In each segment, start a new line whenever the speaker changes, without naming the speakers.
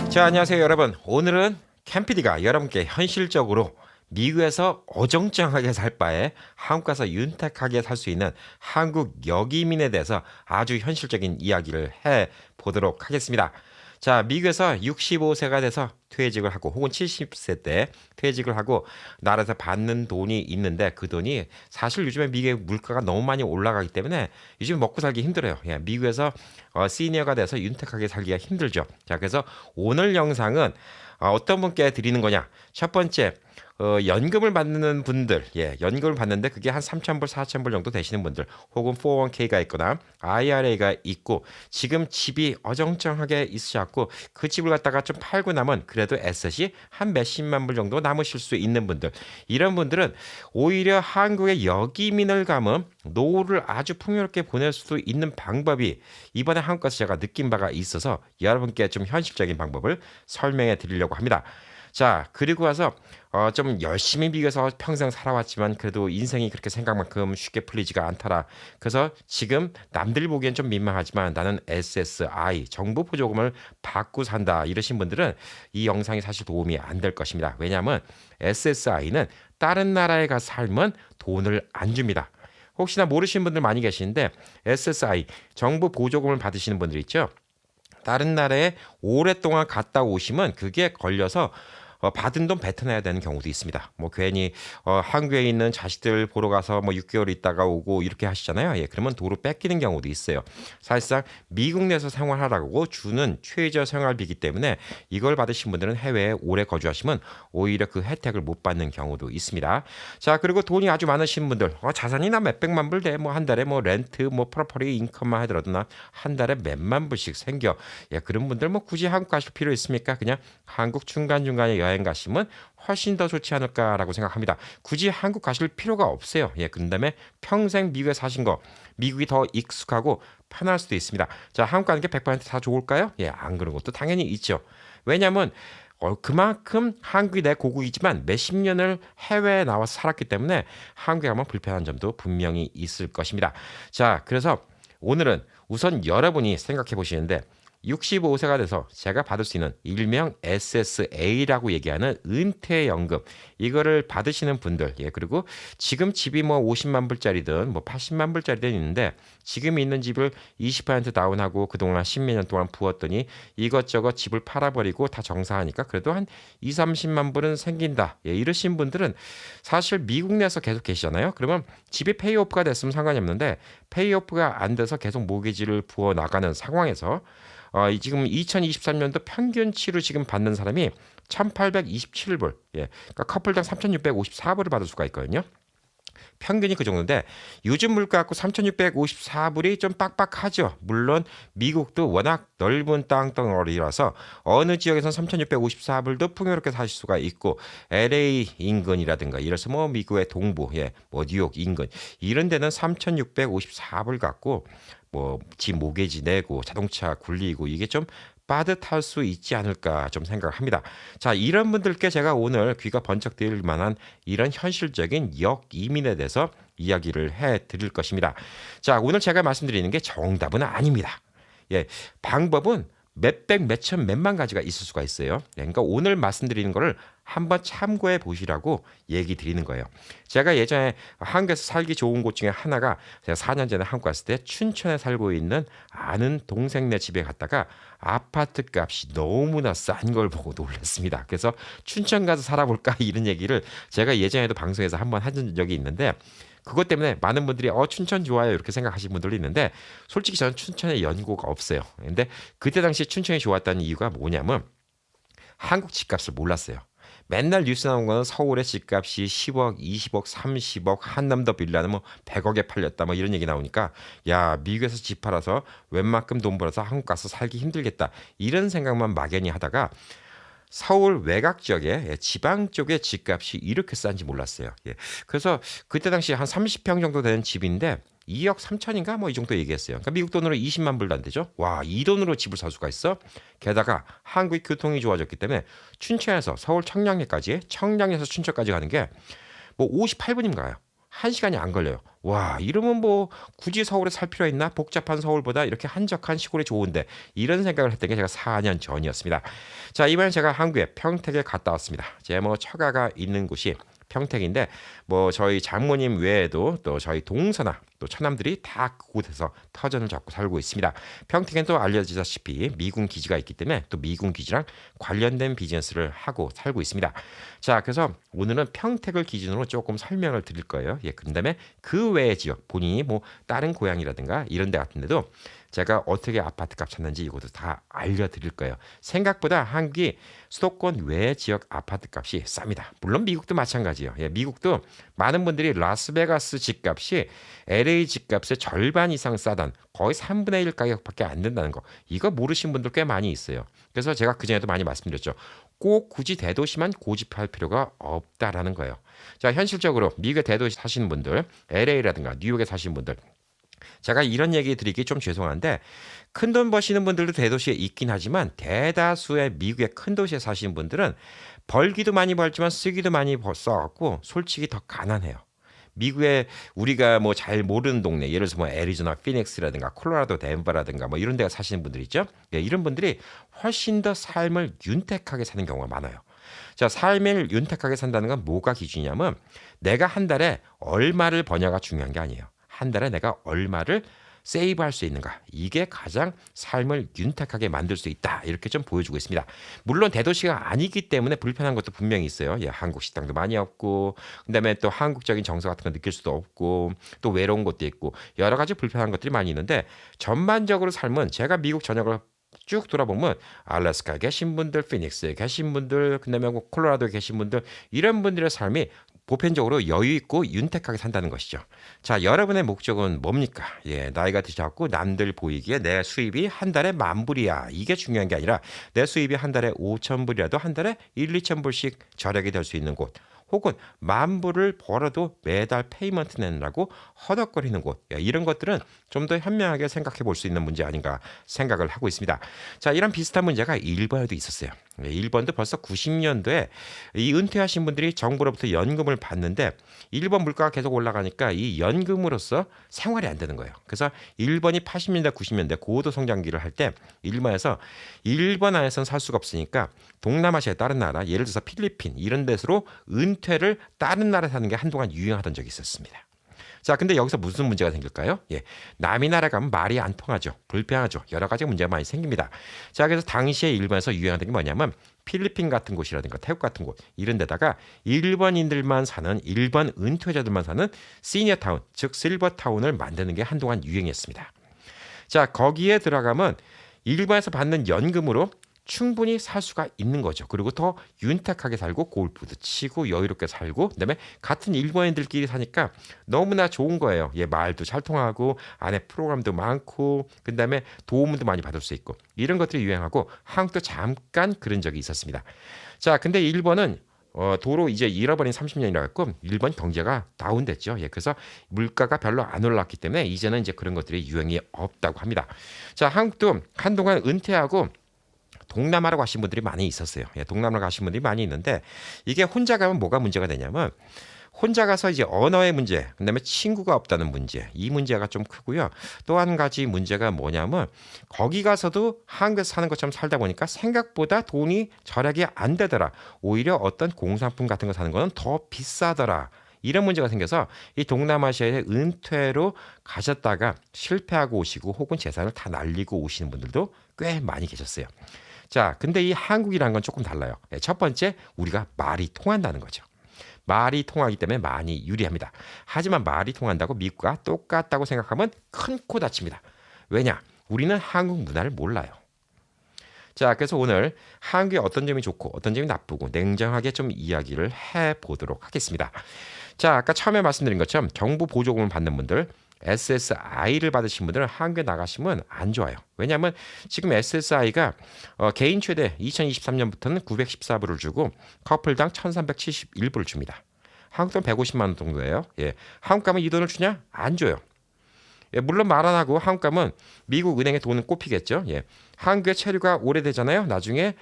자, 안녕하세요, 여러분. 오늘은 캠피디가 여러분께 현실적으로 미국에서 어정쩡하게 살 바에 한국 가서 윤택하게 살 수 있는 한국 여기민에 대해서 아주 현실적인 이야기를 해 보도록 하겠습니다. 자, 미국에서 65세가 돼서 퇴직을 하고 혹은 70세 때 퇴직을 하고 나라에서 받는 돈이 있는데 그 돈이 사실 요즘에 미국의 물가가 너무 많이 올라가기 때문에 요즘 먹고 살기 힘들어요. 예, 미국에서 시니어가 돼서 윤택하게 살기가 힘들죠. 자, 그래서 오늘 영상은 어떤 분께 드리는 거냐? 첫 번째, 연금을 받는 분들, 예, 연금을 받는데 그게 한 3,000불, 4,000불 정도 되시는 분들, 혹은 401k가 있거나 IRA가 있고 지금 집이 어정쩡하게 있으셨고 그 집을 갖다가 좀 팔고 나면 그래도 에셋이 한 몇십만 불 정도 남으실 수 있는 분들, 이런 분들은 오히려 한국의 여기민을 가면 노후를 아주 풍요롭게 보낼 수도 있는 방법이 이번에 한국 가서 제가 느낀 바가 있어서 여러분께 좀 현실적인 방법을 설명해 드리려고 합니다. 자, 그리고 와서 좀 열심히 비교해서 평생 살아왔지만 그래도 인생이 그렇게 생각만큼 쉽게 풀리지가 않더라. 그래서 지금 남들 보기엔 좀 민망하지만 나는 SSI 정부 보조금을 받고 산다 이러신 분들은 이 영상이 사실 도움이 안 될 것입니다. 왜냐하면 SSI는 다른 나라에 가서 살면 돈을 안 줍니다. 혹시나 모르시는 분들 많이 계시는데 SSI 정부 보조금을 받으시는 분들 있죠. 다른 나라에 오랫동안 갔다 오시면 그게 걸려서 받은 돈 뱉어내야 되는 경우도 있습니다. 뭐 괜히 한국에 있는 자식들 보러 가서 뭐 6개월 있다가 오고 이렇게 하시잖아요. 예, 그러면 도로 뺏기는 경우도 있어요. 사실상 미국 내에서 생활하라고 주는 최저 생활비이기 때문에 이걸 받으신 분들은 해외에 오래 거주하시면 오히려 그 혜택을 못 받는 경우도 있습니다. 자, 그리고 돈이 아주 많으신 분들, 자산이 나 몇백만 불 돼. 뭐 한 달에 뭐 렌트, 뭐 프로퍼리 인컴만 하더라도 나 한 달에 몇만 불씩 생겨. 예, 그런 분들 뭐 굳이 한국 가실 필요 있습니까? 그냥 한국 중간중간에 여행 가시면 훨씬 더 좋지 않을까라고 생각합니다. 굳이 한국 가실 필요가 없어요. 예, 그 다음에 평생 미국에 사신 거, 미국이 더 익숙하고 편할 수도 있습니다. 자, 한국 가는 게 100%다 좋을까요? 예, 안 그런 것도 당연히 있죠. 왜냐하면 그만큼 한국이 내 고국이지만 몇십 년을 해외에 나와서 살았기 때문에 한국에 가면 불편한 점도 분명히 있을 것입니다. 자, 그래서 오늘은 우선 여러분이 생각해 보시는데 65세가 돼서 제가 받을 수 있는 일명 SSA라고 얘기하는 은퇴연금 이거를 받으시는 분들, 예, 그리고 지금 집이 뭐 50만 불짜리든 뭐 80만 불짜리든 있는데 지금 있는 집을 20% 다운하고 그동안 10몇 년 동안 부었더니 이것저것 집을 팔아버리고 다 정사하니까 그래도 한 2, 30만 불은 생긴다. 예, 이러신 분들은 사실 미국 내에서 계속 계시잖아요. 그러면 집이 페이오프가 됐으면 상관이 없는데 페이오프가 안 돼서 계속 모기지를 부어 나가는 상황에서 지금 2023년도 평균치로 지금 받는 사람이 1,827불, 예, 그러니까 커플당 3,654불을 받을 수가 있거든요. 평균이 그 정도인데 요즘 물가 갖고 3,654불이 좀 빡빡하죠. 물론 미국도 워낙 넓은 땅덩어리라서 어느 지역에선 3,654불도 풍요롭게 사실 수가 있고 LA 인근이라든가 이래서 뭐 미국의 동부, 예, 뭐 뉴욕 인근 이런 데는 3,654불 갖고 뭐 집 모기지 내고 자동차 굴리고 이게 좀 빠듯할 수 있지 않을까 좀 생각을 합니다. 자, 이런 분들께 제가 오늘 귀가 번쩍 들릴 만한 이런 현실적인 역이민에 대해서 이야기를 해 드릴 것입니다. 자, 오늘 제가 말씀드리는 게 정답은 아닙니다. 예, 방법은 몇백, 몇천, 몇만 가지가 있을 수가 있어요. 그러니까 오늘 말씀드리는 거를 한번 참고해 보시라고 얘기 드리는 거예요. 제가 예전에 한국에서 살기 좋은 곳 중에 하나가 제가 4년 전에 한국 갔을 때 춘천에 살고 있는 아는 동생네 집에 갔다가 아파트 값이 너무나 싼 걸 보고 놀랐습니다. 그래서 춘천 가서 살아볼까 이런 얘기를 제가 예전에도 방송에서 한번 한 적이 있는데 그것 때문에 많은 분들이 춘천 좋아요 이렇게 생각하시는 분들도 있는데 솔직히 저는 춘천에 연고가 없어요. 근데 그때 당시 춘천이 좋았다는 이유가 뭐냐면 한국 집값을 몰랐어요. 맨날 뉴스 나온 거는 서울의 집값이 10억, 20억, 30억, 한남더 빌라는 뭐 100억에 팔렸다 뭐 이런 얘기 나오니까 야, 미국에서 집 팔아서 웬만큼 돈 벌어서 한국 가서 살기 힘들겠다 이런 생각만 막연히 하다가 서울 외곽 지역에, 예, 지방 쪽에 집값이 이렇게 싼지 몰랐어요. 예. 그래서 그때 당시 한 30평 정도 되는 집인데 2억 3천인가 뭐 이 정도 얘기했어요. 그러니까 미국 돈으로 20만 불도 안 되죠. 와, 이 돈으로 집을 살 수가 있어? 게다가 한국의 교통이 좋아졌기 때문에 춘천에서 서울 청량리까지, 청량리에서 춘천까지 가는 게 뭐 58분이면 가요. 1시간이 안 걸려요. 와, 이러면 뭐 굳이 서울에 살 필요가 있나? 복잡한 서울보다 이렇게 한적한 시골이 좋은데, 이런 생각을 했던 게 제가 4년 전이었습니다. 자, 이번엔 제가 한국에 평택에 갔다 왔습니다. 제 뭐 처가가 있는 곳이 평택인데, 뭐 저희 장모님 외에도 또 저희 동서나 또 처남들이 다 그곳에서 터전을 잡고 살고 있습니다. 평택엔 또 알려지다시피 미군 기지가 있기 때문에 또 미군 기지랑 관련된 비즈니스를 하고 살고 있습니다. 자, 그래서 오늘은 평택을 기준으로 조금 설명을 드릴 거예요. 예, 그다음에 그 외의 지역, 본인이 뭐 다른 고향이라든가 이런 데 같은데도 제가 어떻게 아파트 값 찾는지 이것도 다 알려드릴 거예요. 생각보다 한국이 수도권 외 지역 아파트 값이 쌉니다. 물론 미국도 마찬가지예요. 예, 미국도 많은 분들이 라스베가스 집값이 LA 집값의 절반 이상 싸단, 거의 3분의 1 가격밖에 안 된다는 거. 이거 모르신 분들 꽤 많이 있어요. 그래서 제가 그전에도 많이 말씀드렸죠. 꼭 굳이 대도시만 고집할 필요가 없다라는 거예요. 자, 현실적으로 미국의 대도시 사시는 분들, LA라든가 뉴욕에 사시는 분들, 제가 이런 얘기 드리기 좀 죄송한데, 큰 돈 버시는 분들도 대도시에 있긴 하지만 대다수의 미국의 큰 도시에 사시는 분들은 벌기도 많이 벌지만 쓰기도 많이 써갖고 솔직히 더 가난해요. 미국에 우리가 뭐 잘 모르는 동네, 예를 들어서 뭐 애리조나 피닉스라든가 콜로라도 덴버라든가 뭐 이런 데가 사시는 분들 있죠. 예, 이런 분들이 훨씬 더 삶을 윤택하게 사는 경우가 많아요. 자, 삶을 윤택하게 산다는 건 뭐가 기준이냐면, 내가 한 달에 얼마를 버냐가 중요한 게 아니에요. 한 달에 내가 얼마를 세이브할 수 있는가, 이게 가장 삶을 윤택하게 만들 수 있다, 이렇게 좀 보여주고 있습니다. 물론 대도시가 아니기 때문에 불편한 것도 분명히 있어요. 예, 한국 식당도 많이 없고, 그다음에 또 한국적인 정서 같은 거 느낄 수도 없고, 또 외로운 것도 있고, 여러 가지 불편한 것들이 많이 있는데, 전반적으로 삶은 제가 미국 전역을 쭉 돌아보면 알래스카에 계신 분들, 피닉스에 계신 분들, 그다음에 뭐 콜로라도에 계신 분들, 이런 분들의 삶이 보편적으로 여유 있고 윤택하게 산다는 것이죠. 자, 여러분의 목적은 뭡니까? 예, 나이가 드셨고 남들 보이기에 내 수입이 한 달에 10,000불이야, 이게 중요한 게 아니라 내 수입이 한 달에 5,000불이라도 한 달에 1, 2,000불씩 절약이 될 수 있는 곳, 혹은 10,000불을 벌어도 매달 페이먼트 내느라고 허덕거리는 곳, 이런 것들은 좀 더 현명하게 생각해 볼 수 있는 문제 아닌가 생각을 하고 있습니다. 자, 이런 비슷한 문제가 일본에도 있었어요. 일본도 벌써 90년도에 이 은퇴하신 분들이 정부로부터 연금을 받는데, 일본 물가가 계속 올라가니까 이 연금으로서 생활이 안 되는 거예요. 그래서 일본이 80년대 90년대 고도 성장기를 할 때 일본에서 일본 안에서는 살 수가 없으니까 동남아시아의 다른 나라, 예를 들어서 필리핀 이런 데서로 은퇴를 다른 나라에 사는 게 한동안 유행하던 적이 있었습니다. 자, 근데 여기서 무슨 문제가 생길까요? 예, 남이 나라 가면 말이 안 통하죠. 불편하죠. 여러 가지 문제가 많이 생깁니다. 자, 그래서 당시에 일본에서 유행하던 게 뭐냐면, 필리핀 같은 곳이라든가 태국 같은 곳, 이런 데다가 일본인들만 사는, 일본 은퇴자들만 사는 시니어 타운, 즉 실버 타운을 만드는 게 한동안 유행이었습니다. 자, 거기에 들어가면 일본에서 받는 연금으로 충분히 살 수가 있는 거죠. 그리고 더 윤택하게 살고 골프도 치고 여유롭게 살고, 그다음에 같은 일본인들끼리 사니까 너무나 좋은 거예요. 예, 말도 잘 통하고 안에 프로그램도 많고, 그다음에 도움도 많이 받을 수 있고, 이런 것들이 유행하고 한국도 잠깐 그런 적이 있었습니다. 자, 근데 일본은 도로 이제 잃어버린 30년이라고 했고, 일본 경제가 다운됐죠. 예, 그래서 물가가 별로 안 올랐기 때문에 이제는 이제 그런 것들이 유행이 없다고 합니다. 자, 한국도 한동안 은퇴하고 동남아로 가신 분들이 많이 있었어요. 예, 동남아로 가신 분들이 많이 있는데, 이게 혼자 가면 뭐가 문제가 되냐면, 혼자 가서 이제 언어의 문제, 그다음에 친구가 없다는 문제, 이 문제가 좀 크고요. 또 한 가지 문제가 뭐냐면, 거기 가서도 한국에서 사는 것처럼 살다 보니까 생각보다 돈이 절약이 안 되더라. 오히려 어떤 공산품 같은 거 사는 거는 더 비싸더라. 이런 문제가 생겨서 이 동남아시아에 은퇴로 가셨다가 실패하고 오시고, 혹은 재산을 다 날리고 오시는 분들도 꽤 많이 계셨어요. 자, 근데 이 한국이란 건 조금 달라요. 첫 번째, 우리가 말이 통한다는 거죠. 말이 통하기 때문에 많이 유리합니다. 하지만 말이 통한다고 미국과 똑같다고 생각하면 큰 코 다칩니다. 왜냐? 우리는 한국 문화를 몰라요. 자, 그래서 오늘 한국의 어떤 점이 좋고 어떤 점이 나쁘고 냉정하게 좀 이야기를 해보도록 하겠습니다. 자, 아까 처음에 말씀드린 것처럼 정부 보조금을 받는 분들, SSI를 받으신 분들은 한국에 나가시면 안 좋아요. 왜냐하면 지금 SSI가 개인 최대 2023년부터는 914불을 주고 커플당 1371불을 줍니다. 한국 돈 150만 원 정도예요. 예, 한국 가면 이 돈을 주냐? 안 줘요. 예, 물론 말 안 하고 한국 가면 미국 은행에 돈은 꼽히겠죠. 예, 한국의 체류가 오래되잖아요. 나중에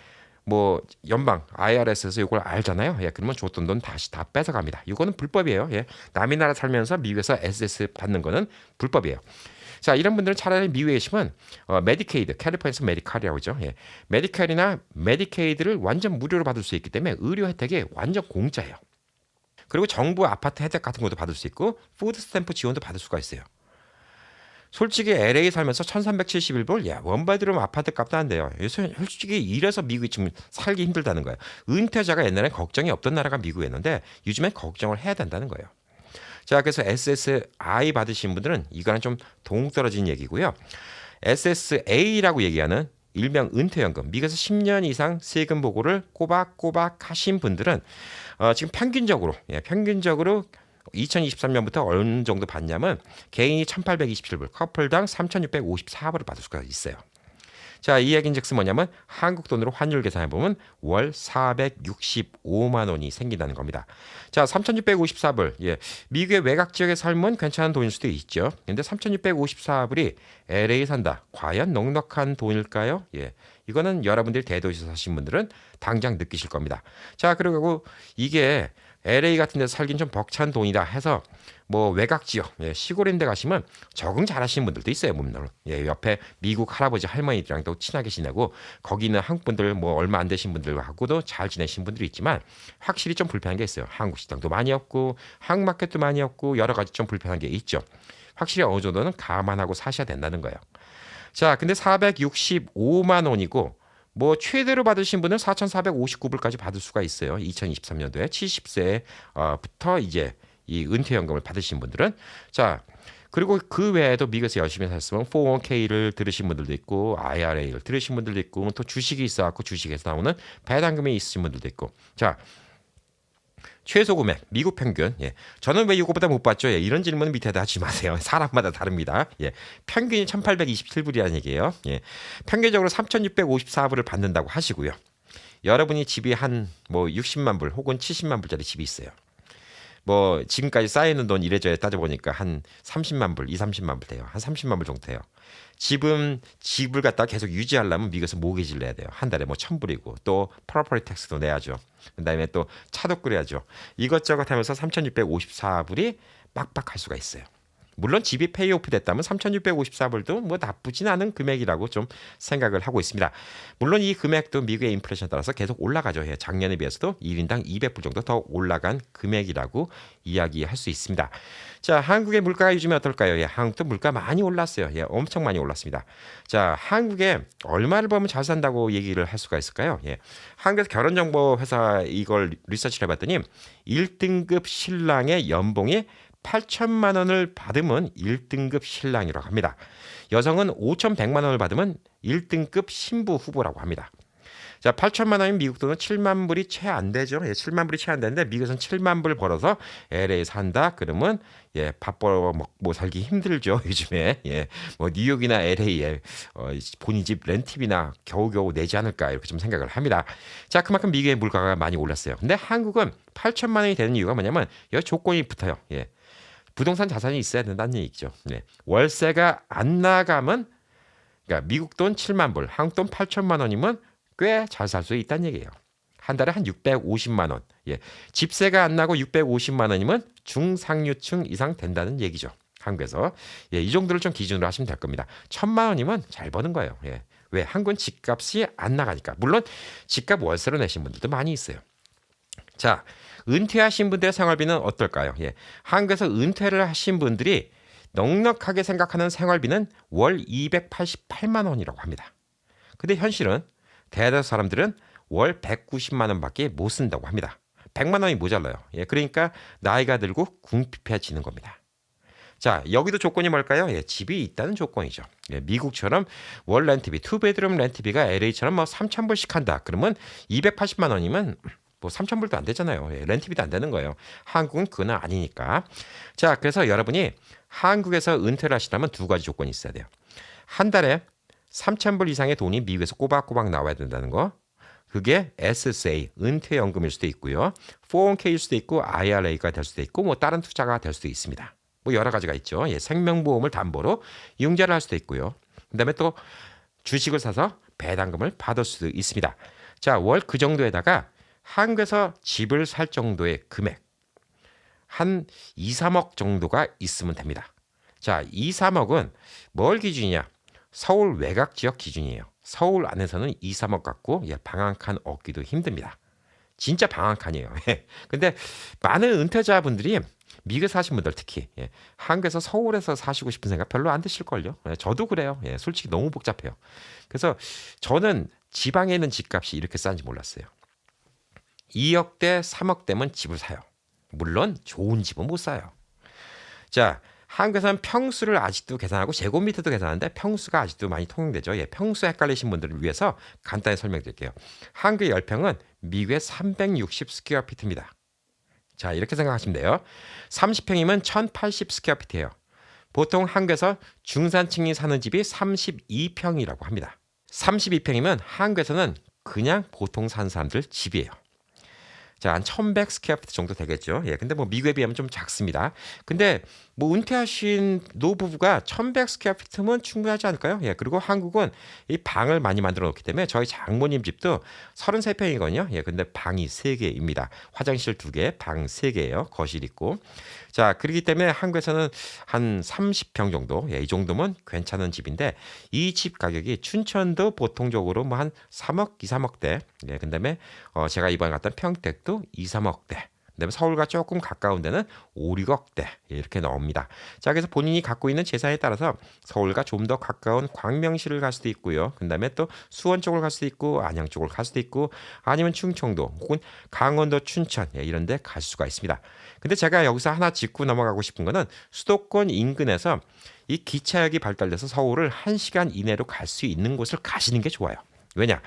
뭐 연방 IRS에서 이걸 알잖아요. 예, 그러면 줬던 돈 다시 다 뺏어갑니다. 이거는 불법이에요. 예, 남의 나라 살면서 미국에서 SS 받는 거는 불법이에요. 자, 이런 분들은 차라리 미국에 계시면 메디케이드, 캘리포니아에서 메디칼이라고 하죠. 예, 메디칼이나 메디케이드를 완전 무료로 받을 수 있기 때문에 의료 혜택이 완전 공짜예요. 그리고 정부 아파트 혜택 같은 것도 받을 수 있고 푸드 스탬프 지원도 받을 수가 있어요. 솔직히 LA 살면서 1371불, 야, 원베드룸 아파트 값도 안 돼요. 솔직히 이래서 미국이 지금 살기 힘들다는 거예요. 은퇴자가 옛날엔 걱정이 없던 나라가 미국이었는데 요즘엔 걱정을 해야 된다는 거예요. 자, 그래서 SSI 받으신 분들은 이거는 좀 동떨어진 얘기고요. SSA라고 얘기하는 일명 은퇴연금, 미국에서 10년 이상 세금 보고를 꼬박꼬박 하신 분들은 지금 평균적으로 2023년부터 어느 정도 받냐면 개인이 1827불, 커플당 3654불을 받을 수가 있어요. 자, 이 얘기인즉슨 뭐냐면 한국 돈으로 환율 계산해 보면 월 465만 원이 생긴다는 겁니다. 자, 3,654불. 예. 미국의 외곽 지역에 살면 괜찮은 돈일 수도 있죠. 근데 3,654불이 LA 산다. 과연 넉넉한 돈일까요? 예. 이거는 여러분들이 대도시에서 사신 분들은 당장 느끼실 겁니다. 자, 그리고 이게 LA 같은 데서 살긴 좀 벅찬 돈이다 해서 뭐 외곽 지역, 예, 시골인데 가시면 적응 잘하시는 분들도 있어요, 물론. 예, 옆에 미국 할아버지 할머니들이랑도 친하게 지내고 거기 있는 한국 분들 뭐 얼마 안 되신 분들하고도 잘 지내신 분들이 있지만 확실히 좀 불편한 게 있어요. 한국 식당도 많이 없고 한국 마켓도 많이 없고 여러 가지 좀 불편한 게 있죠. 확실히 어느 정도는 감안하고 사셔야 된다는 거예요. 자, 근데 465만 원이고 뭐 최대로 받으신 분은 4,459불까지 받을 수가 있어요. 2023년도에 70세부터 이제 이 은퇴연금을 받으신 분들은. 자, 그리고 그 외에도 미국에서 열심히 사셨으면 401k를 들으신 분들도 있고 IRA를 들으신 분들도 있고 또 주식이 있어갖고 주식에서 나오는 배당금이 있으신 분들도 있고. 자, 최소 금액 미국 평균. 예. 저는 왜 이거보다 못 받죠? 예. 이런 질문은 밑에다 하지 마세요. 사람마다 다릅니다. 예. 평균이 1827불이라는 얘기예요. 예. 평균적으로 3654불을 받는다고 하시고요. 여러분이 집이 한 뭐 60만 불 혹은 70만 불짜리 집이 있어요. 뭐 지금까지 쌓여있는 돈 이래저래 따져보니까 한 30만 불, 30만 불 돼요. 한 30만 불 정도 돼요. 집을 갖다 계속 유지하려면 미국에서 모기지를 내야 돼요. 한 달에 뭐 1,000불이고 또 프로퍼티 텍스도 내야죠. 그다음에 또 차도 끓여야죠. 이것저것 하면서 3,654불이 빡빡할 수가 있어요. 물론 집이 페이오프 됐다면 3,654불도 뭐 나쁘진 않은 금액이라고 좀 생각을 하고 있습니다. 물론 이 금액도 미국의 인플레이션에 따라서 계속 올라가죠. 작년에 비해서도 1인당 200불 정도 더 올라간 금액이라고 이야기할 수 있습니다. 자, 한국의 물가가 요즘에 어떨까요? 한국도 물가 많이 올랐어요. 엄청 많이 올랐습니다. 자, 한국에 얼마를 벌면 잘 산다고 얘기를 할 수가 있을까요? 한국에서 결혼정보회사 이걸 리서치를 해봤더니 1등급 신랑의 연봉이 8천만 원을 받으면 1등급 신랑이라고 합니다. 여성은 5,100만 원을 받으면 1등급 신부 후보라고 합니다. 자, 8천만 원이면 미국 돈은 7만 불이 채 안 되죠. 7만 불이 채 안 되는데 미국에서는 7만 불 벌어서 LA 산다. 그러면 밥 벌어 먹고 살기 힘들죠. 요즘에 뭐 뉴욕이나 LA에 본인 집 렌트비나 겨우겨우 내지 않을까 이렇게 좀 생각을 합니다. 자, 그만큼 미국의 물가가 많이 올랐어요. 근데 한국은 8천만 원이 되는 이유가 뭐냐면 여기 조건이 붙어요. 부동산 자산이 있어야 된다는 얘기죠. 월세가 안 나가면 그러니까 미국 돈 7만 불, 한국 돈 8천만 원이면 꽤 잘 살 수 있다는 얘기예요. 한 달에 한 650만 원. 집세가 안 나고 650만 원이면 중상류층 이상 된다는 얘기죠. 한국에서. 이 정도를 좀 기준으로 하시면 될 겁니다. 1,000만 원이면 잘 버는 거예요. 왜? 한국은 집값이 안 나가니까. 물론 집값 월세로 내신 분들도 많이 있어요. 자, 은퇴하신 분들의 생활비는 어떨까요? 한국에서 은퇴를 하신 분들이 넉넉하게 생각하는 생활비는 월 288만 원이라고 합니다. 근데 현실은 대다수 사람들은 월 190만 원밖에 못 쓴다고 합니다. 100만 원이 모자라요. 그러니까 나이가 들고 궁핍해지는 겁니다. 자, 여기도 조건이 뭘까요? 집이 있다는 조건이죠. 미국처럼 월 렌트비, 투베드룸 렌트비가 LA처럼 뭐 3,000불씩 한다. 그러면 280만 원이면 뭐 3,000불도 안 되잖아요. 렌트비도 안 되는 거예요. 한국은 그건 아니니까. 자, 그래서 여러분이 한국에서 은퇴를 하시려면 두 가지 조건이 있어야 돼요. 한 달에 3,000불 이상의 돈이 미국에서 꼬박꼬박 나와야 된다는 거. 그게 SSA, 은퇴연금일 수도 있고요. 401k일 수도 있고 IRA가 될 수도 있고 뭐 다른 투자가 될 수도 있습니다. 뭐 여러 가지가 있죠. 생명보험을 담보로 융자를 할 수도 있고요. 그다음에 또 주식을 사서 배당금을 받을 수도 있습니다. 자, 월 그 정도에다가 한국에서 집을 살 정도의 금액 한 2, 3억 정도가 있으면 됩니다. 자, 2, 3억은 뭘 기준이냐? 서울 외곽 지역 기준이에요. 서울 안에서는 2, 3억 갖고 방 한 칸 얻기도 힘듭니다. 진짜 방 한 칸이에요. 근데 많은 은퇴자분들이 미국 사신 분들 특히 한국에서 서울에서 사시고 싶은 생각 별로 안 드실걸요. 저도 그래요. 솔직히 너무 복잡해요. 그래서 저는 지방에 있는 집값이 이렇게 싼지 몰랐어요. 2억대, 3억대면 집을 사요. 물론 좋은 집은 못 사요. 자, 한국에서는 평수를 아직도 계산하고 제곱미터도 계산하는데 평수가 아직도 많이 통용되죠. 평수 헷갈리신 분들을 위해서 간단히 설명드릴게요. 한국의 10평은 미국의 360 스퀘어피트입니다. 자, 이렇게 생각하시면 돼요. 30평이면 1080 스퀘어피트예요. 보통 한국에서 중산층이 사는 집이 32평이라고 합니다. 32평이면 한국에서는 그냥 보통 사는 사람들 집이에요. 자, 한 1100 스퀘어피트 정도 되겠죠. 근데 뭐 미국에 비하면 좀 작습니다. 근데 뭐 은퇴하신 노부부가 1100 스퀘어피트면 충분하지 않을까요? 그리고 한국은 이 방을 많이 만들어 놓기 때문에 저희 장모님 집도 33평이거든요. 근데 방이 3개입니다. 화장실 2개, 방 3개예요. 거실 있고. 자, 그렇기 때문에 한국에서는 한 30평 정도, 이 정도면 괜찮은 집인데 이 집 가격이 춘천도 보통적으로 뭐 한 3억, 2, 3억대. 그다음에 제가 이번에 갔던 평택도 2, 3억대. 그다음에 서울과 조금 가까운 데는 5, 6억대 이렇게 나옵니다. 자, 그래서 본인이 갖고 있는 재산에 따라서 서울과 좀 더 가까운 광명시를 갈 수도 있고요. 그다음에 또 수원 쪽을 갈 수도 있고 안양 쪽을 갈 수도 있고 아니면 충청도 혹은 강원도 춘천 이런 데 갈 수가 있습니다. 근데 제가 여기서 하나 짚고 넘어가고 싶은 거는 수도권 인근에서 이 기차역이 발달돼서 서울을 1시간 이내로 갈 수 있는 곳을 가시는 게 좋아요. 왜냐?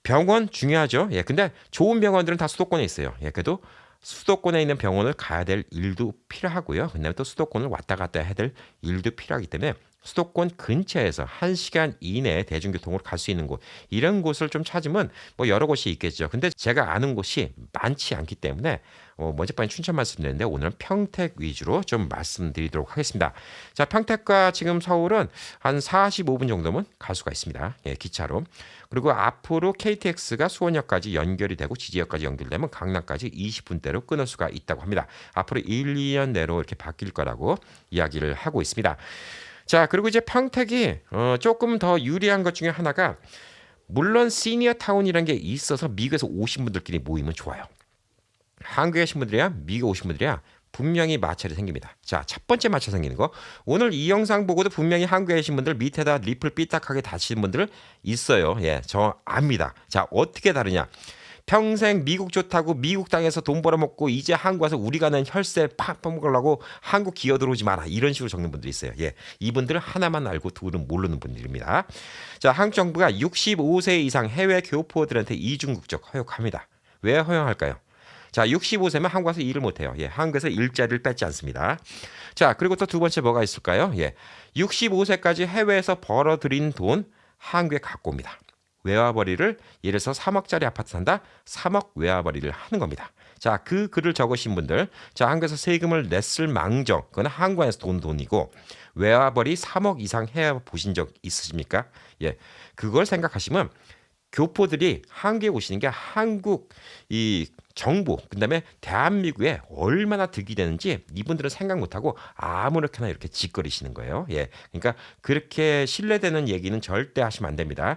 병원 중요하죠. 근데 좋은 병원들은 다 수도권에 있어요. 그래도 수도권에 있는 병원을 가야 될 일도 필요하고요. 그다음에 또 수도권을 왔다 갔다 해야 될 일도 필요하기 때문에 수도권 근처에서 1시간 이내에 대중교통으로 갈 수 있는 곳 이런 곳을 좀 찾으면 뭐 여러 곳이 있겠죠. 근데 제가 아는 곳이 많지 않기 때문에 어젯밤에 춘천 말씀드렸는데 오늘은 평택 위주로 좀 말씀드리도록 하겠습니다. 자, 평택과 지금 서울은 한 45분 정도면 갈 수가 있습니다. 기차로. 그리고 앞으로 KTX가 수원역까지 연결이 되고 지지역까지 연결되면 강남까지 20분대로 끊을 수가 있다고 합니다. 앞으로 1, 2년 내로 이렇게 바뀔 거라고 이야기를 하고 있습니다. 자, 그리고 이제 평택이 조금 더 유리한 것 중에 하나가 물론 시니어 타운이라는 게 있어서 미국에서 오신 분들끼리 모이면 좋아요. 한국에 오신 분들이야 미국 오신 분들이야 분명히 마찰이 생깁니다. 자, 첫 번째 마찰 생기는 거. 오늘 이 영상 보고도 분명히 한국에 계신 분들 밑에다 리플 삐딱하게 다치는 분들 있어요. 저 압니다. 자, 어떻게 다르냐. 평생 미국 좋다고 미국 땅에서 돈 벌어먹고 이제 한국 와서 우리가 낸 혈세 팍팍 먹으려고 한국 기어 들어오지 마라. 이런 식으로 적는 분들이 있어요. 이분들은 하나만 알고 둘은 모르는 분들입니다. 자, 한국 정부가 65세 이상 해외 교포들한테 이중 국적 허용합니다. 왜 허용할까요? 자, 65세면 한국 와서 일을 못해요. 한국에서 일자리를 뺏지 않습니다. 자, 그리고 또 두 번째 뭐가 있을까요? 65세까지 해외에서 벌어들인 돈 한국에 갖고 옵니다. 외화벌이를 예를 들어서 3억짜리 아파트 산다. 3억 외화벌이를 하는 겁니다. 자, 그 글을 적으신 분들, 자, 한국에서 세금을 냈을 망정, 그건 한국 안에서 돈이고 외화벌이 3억 이상 해 보신 적 있으십니까? 그걸 생각하시면 교포들이 한국에 오시는 게 한국 이 정부, 그다음에 대한민국에 얼마나 득이 되는지 이분들은 생각 못하고 아무렇게나 이렇게 짓거리시는 거예요. 그러니까 그렇게 신뢰되는 얘기는 절대 하시면 안 됩니다.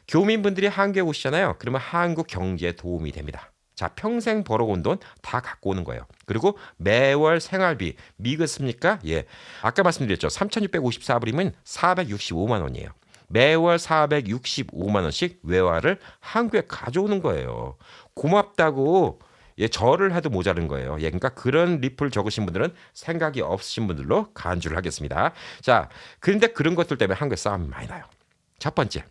교민분들이 한국에 오시잖아요. 그러면 한국 경제에 도움이 됩니다. 자, 평생 벌어온 돈 다 갖고 오는 거예요. 그리고 매월 생활비 미국 씁니까? 아까 말씀드렸죠. 3,654불이면 465만 원이에요. 매월 465만 원씩 외화를 한국에 가져오는 거예요. 고맙다고 절을 해도 모자른 거예요. 그러니까 그런 리플 적으신 분들은 생각이 없으신 분들로 간주를 하겠습니다. 자, 그런데 그런 것들 때문에 한국에 싸움이 많이 나요. 첫 번째,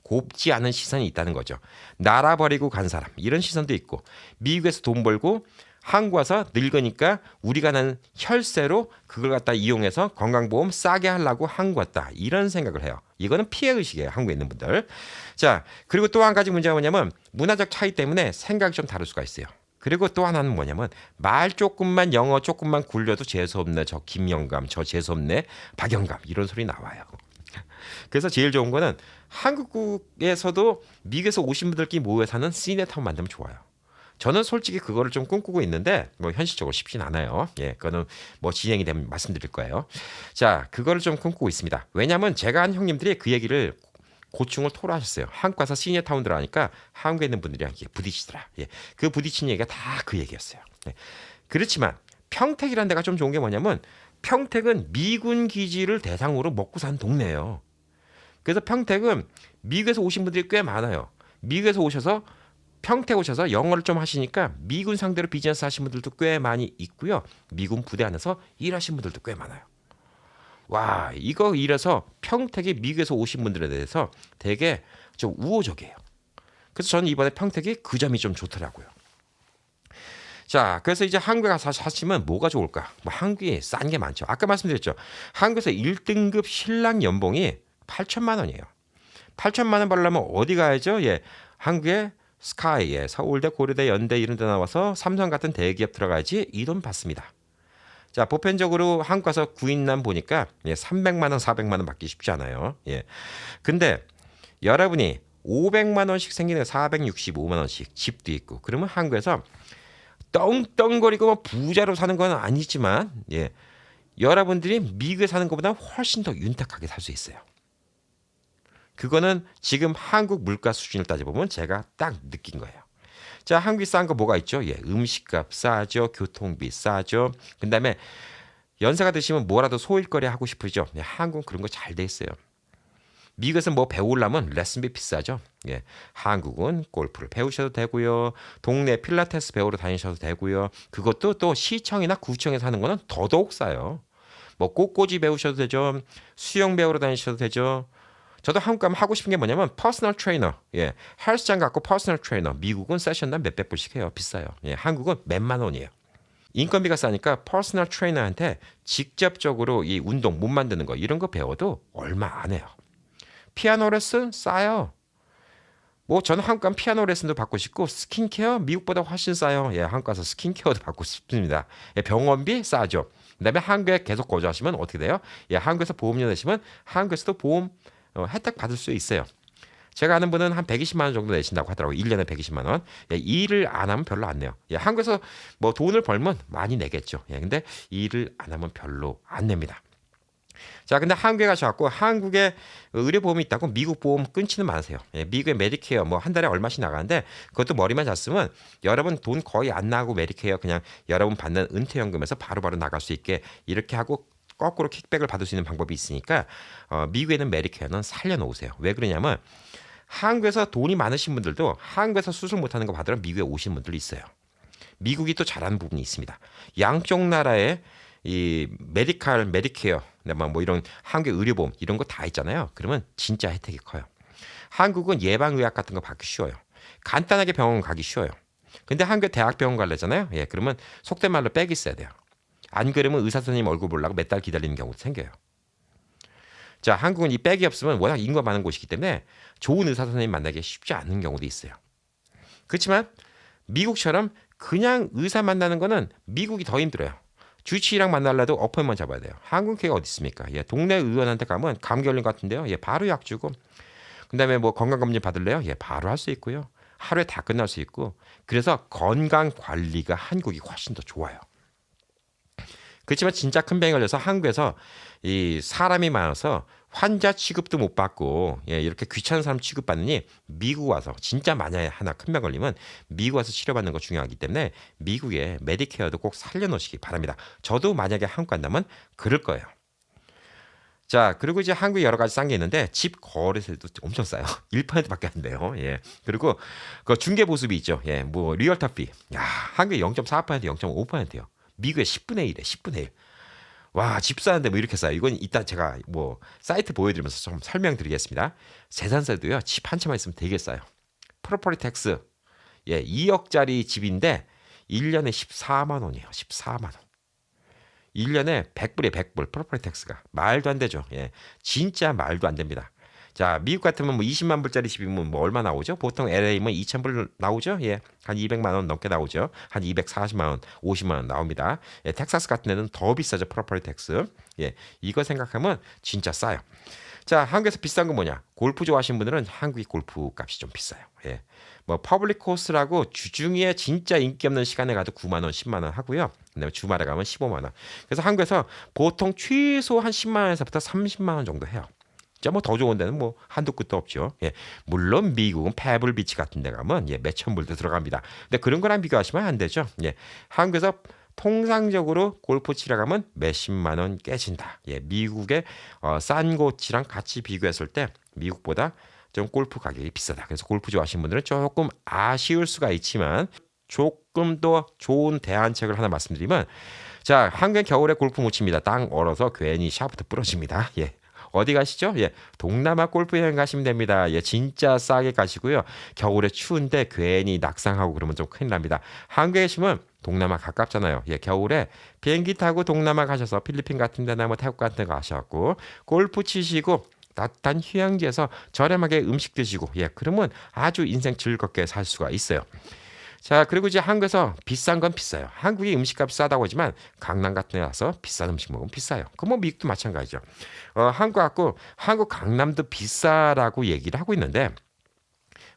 곱지 않은 시선이 있다는 거죠. 나라 버리고 간 사람 이런 시선도 있고 미국에서 돈 벌고 한국 와서 늙으니까 우리가 낸 혈세로 그걸 갖다 이용해서 건강보험 싸게 하려고 한국 왔다. 이런 생각을 해요. 이거는 피해의식이에요. 한국에 있는 분들. 자, 그리고 또 한 가지 문제가 뭐냐면 문화적 차이 때문에 생각이 좀 다를 수가 있어요. 그리고 또 하나는 뭐냐면 말 조금만 영어 조금만 굴려도 재수없네. 저 김영감, 저 재수없네. 박영감 이런 소리 나와요. 그래서 제일 좋은 거는 한국에서도 미국에서 오신 분들끼리 모여 사는 시니어타운 만들면 좋아요. 저는 솔직히 그거를 좀 꿈꾸고 있는데 뭐 현실적으로 쉽진 않아요. 예, 그거는 뭐 진행이 되면 말씀드릴 거예요. 자, 그거를 좀 꿈꾸고 있습니다. 왜냐하면 제가 한 형님들이 그 얘기를 고충을 토로하셨어요. 한국 가서 시니어타운들 하니까 한국에 있는 분들이랑 이게 부딪히더라. 예, 그 부딪힌 얘기가 다 그 얘기였어요. 예. 그렇지만 평택이라는 데가 좀 좋은 게 뭐냐면 평택은 미군 기지를 대상으로 먹고 사는 동네예요. 그래서 평택은 미국에서 오신 분들이 꽤 많아요. 미국에서 오셔서 평택 오셔서 영어를 좀 하시니까 미군 상대로 비즈니스 하신 분들도 꽤 많이 있고요. 미군 부대 안에서 일하신 분들도 꽤 많아요. 와, 이거 이래서 평택이 미국에서 오신 분들에 대해서 되게 좀 우호적이에요. 그래서 저는 이번에 평택이 그 점이 좀 좋더라고요. 자, 그래서 이제 한국에 가서 사시면 뭐가 좋을까? 뭐 한국이 싼 게 많죠. 아까 말씀드렸죠. 한국에서 1등급 신랑 연봉이 8천만 원이에요. 8천만 원 벌려면 어디 가야죠? 예, 한국의 스카이, 예, 서울대, 고려대, 연대 이런 데 나와서 삼성 같은 대기업 들어가야지 이 돈 받습니다. 자, 보편적으로 한국 가서 구인난 보니까 예, 300만 원, 400만 원 받기 쉽지 않아요. 예. 근데 여러분이 500만 원씩 생기는 465만 원씩 집도 있고 그러면 한국에서 떵떵거리고 뭐 부자로 사는 건 아니지만 예. 여러분들이 미국에 사는 것보다 훨씬 더 윤택하게 살 수 있어요. 그거는 지금 한국 물가 수준을 따져보면 제가 딱 느낀 거예요. 자, 한국이 싼 거 뭐가 있죠? 예, 음식값 싸죠. 교통비 싸죠. 그다음에 연세가 드시면 뭐라도 소일거리 하고 싶으죠. 예, 한국은 그런 거 잘 돼 있어요. 미국에서 뭐 배우려면 레슨비 비싸죠. 예, 한국은 골프를 배우셔도 되고요. 동네 필라테스 배우러 다니셔도 되고요. 그것도 또 시청이나 구청에서 하는 거는 더더욱 싸요. 뭐 꽃꽂이 배우셔도 되죠. 수영 배우러 다니셔도 되죠. 저도 한국 가면 하고 싶은 게 뭐냐면 퍼스널 트레이너, 예, 헬스장 갖고 퍼스널 트레이너. 미국은 세션당 몇백 불씩 해요. 비싸요. 예, 한국은 몇만 원이에요. 인건비가 싸니까 퍼스널 트레이너한테 직접적으로 이 운동 몸 만드는 거 이런 거 배워도 얼마 안 해요. 피아노 레슨 싸요. 뭐 저는 한국 가면 피아노 레슨도 받고 싶고 스킨케어 미국보다 훨씬 싸요. 예, 한국 가서 스킨케어도 받고 싶습니다. 예, 병원비 싸죠. 그다음에 한국에 계속 거주하시면 어떻게 돼요? 예, 한국에서 보험료 내시면 한국에서도 보험 혜택 받을 수 있어요. 제가 아는 분은 한 120만 원 정도 내신다고 하더라고요. 1년에 120만 원. 예, 일을 안 하면 별로 안 내요. 예, 한국에서 뭐 돈을 벌면 많이 내겠죠. 예, 근데 일을 안 하면 별로 안 냅니다. 자, 근데 한국에 가셔갖고 한국에 의료보험이 있다고 미국 보험 끊지는 마세요. 예, 미국의 메디케어 뭐 한 달에 얼마씩 나가는데 그것도 머리만 잤으면 여러분 돈 거의 안 나가고 메디케어 그냥 여러분 받는 은퇴연금에서 바로바로 나갈 수 있게 이렇게 하고 거꾸로 킥백을 받을 수 있는 방법이 있으니까 미국에는 메디케어는 살려놓으세요. 왜 그러냐면 한국에서 돈이 많으신 분들도 한국에서 수술 못하는 거 받으러 미국에 오신 분들이 있어요. 미국이 또 잘하는 부분이 있습니다. 양쪽 나라의 이 메디칼, 메디케어, 뭐 이런 한국의 의료보험 이런 거 다 있잖아요. 그러면 진짜 혜택이 커요. 한국은 예방의학 같은 거 받기 쉬워요. 간단하게 병원 가기 쉬워요. 근데 한국 대학병원 갈래잖아요. 예, 그러면 속된 말로 백이 있어야 돼요. 안 그러면 의사 선생님 얼굴 보려고 몇 달 기다리는 경우도 생겨요. 자, 한국은 이 백이 없으면 워낙 인구가 많은 곳이기 때문에 좋은 의사 선생님 만나기 쉽지 않은 경우도 있어요. 그렇지만 미국처럼 그냥 의사 만나는 거는 미국이 더 힘들어요. 주치의랑 만나려도 어포인트먼트 잡아야 돼요. 한국은 그게 어디 있습니까? 예, 동네 의원한테 가면 감기 걸린 것 같은데요. 예, 바로 약 주고. 그다음에 뭐 건강검진 받을래요? 예, 바로 할 수 있고요. 하루에 다 끝날 수 있고. 그래서 건강 관리가 한국이 훨씬 더 좋아요. 그렇지만 진짜 큰 병이 걸려서 한국에서 이 사람이 많아서 환자 취급도 못 받고 예, 이렇게 귀찮은 사람 취급받느니 미국 와서 진짜 만약에 하나 큰 병 걸리면 미국 와서 치료받는 거 중요하기 때문에 미국의 메디케어도 꼭 살려놓으시기 바랍니다. 저도 만약에 한국 간다면 그럴 거예요. 자, 그리고 이제 한국에 여러 가지 싼 게 있는데 집 거래세도 엄청 싸요. 1%밖에 안 돼요. 예. 그리고 그 중개 보수비 있죠. 예. 뭐 리얼터 피. 야, 한국에 0.4%, 0.5%예요. 미국에 10분의 1에 10분의 1. 와, 집 사는데 뭐 이렇게 싸요. 이건 이따 제가 뭐 사이트 보여드리면서 좀 설명드리겠습니다. 재산세도요. 집 한 채만 있으면 되게 싸요. 프로퍼티 텍스. 예, 2억짜리 집인데 1년에 14만 원이에요. 14만 원. 1년에 100불이에요. 100불. 프로퍼티 텍스가. 말도 안 되죠. 예. 진짜 말도 안 됩니다. 자, 미국 같으면 뭐 20만 불짜리 집이면 뭐 얼마 나오죠? 보통 LA면 2,000불 나오죠? 예. 한 200만 원 넘게 나오죠. 한 240만 원, 50만 원 나옵니다. 예, 텍사스 같은 데는 더 비싸죠. 프로퍼티 텍스. 예. 이거 생각하면 진짜 싸요. 자, 한국에서 비싼 건 뭐냐? 골프 좋아하시는 분들은 한국이 골프 값이 좀 비싸요. 예. 뭐 퍼블릭 코스라고 주중에 진짜 인기 없는 시간에 가도 9만 원, 10만 원 하고요. 그다음에 주말에 가면 15만 원. 그래서 한국에서 보통 최소 한 10만 원에서부터 30만 원 정도 해요. 진짜 뭐 더 좋은 데는 뭐 한도 끝도 없죠. 예. 물론 미국은 페블 비치 같은 데 가면 예, 몇천 불도 들어갑니다. 근데 그런 거랑 비교하시면 안 되죠. 예. 한국에서 통상적으로 골프 치러 가면 몇십만 원 깨진다. 예, 미국의 싼 곳이랑 같이 비교했을 때 미국보다 좀 골프 가격이 비싸다. 그래서 골프 좋아하시는 분들은 조금 아쉬울 수가 있지만 조금 더 좋은 대안책을 하나 말씀드리면 자, 한국의 겨울에 골프 못 칩니다. 땅 얼어서 괜히 샤프트 부러집니다. 예. 어디 가시죠? 예. 동남아 골프 여행 가시면 됩니다. 예. 진짜 싸게 가시고요. 겨울에 추운데 괜히 낙상하고 그러면 좀 큰일 납니다. 한국에 계시면 동남아 가깝잖아요. 예. 겨울에 비행기 타고 동남아 가셔서 필리핀 같은 데나 뭐 태국 같은 데 가셔갖고 골프 치시고 따뜻한 휴양지에서 저렴하게 음식 드시고 예. 그러면 아주 인생 즐겁게 살 수가 있어요. 자, 그리고 이제 한국에서 비싼 건 비싸요. 한국이 음식값이 싸다고 하지만 강남 같은 데 가서 비싼 음식 먹으면 비싸요. 그 뭐 미국도 마찬가지죠. 한국 갖고 한국 강남도 비싸라고 얘기를 하고 있는데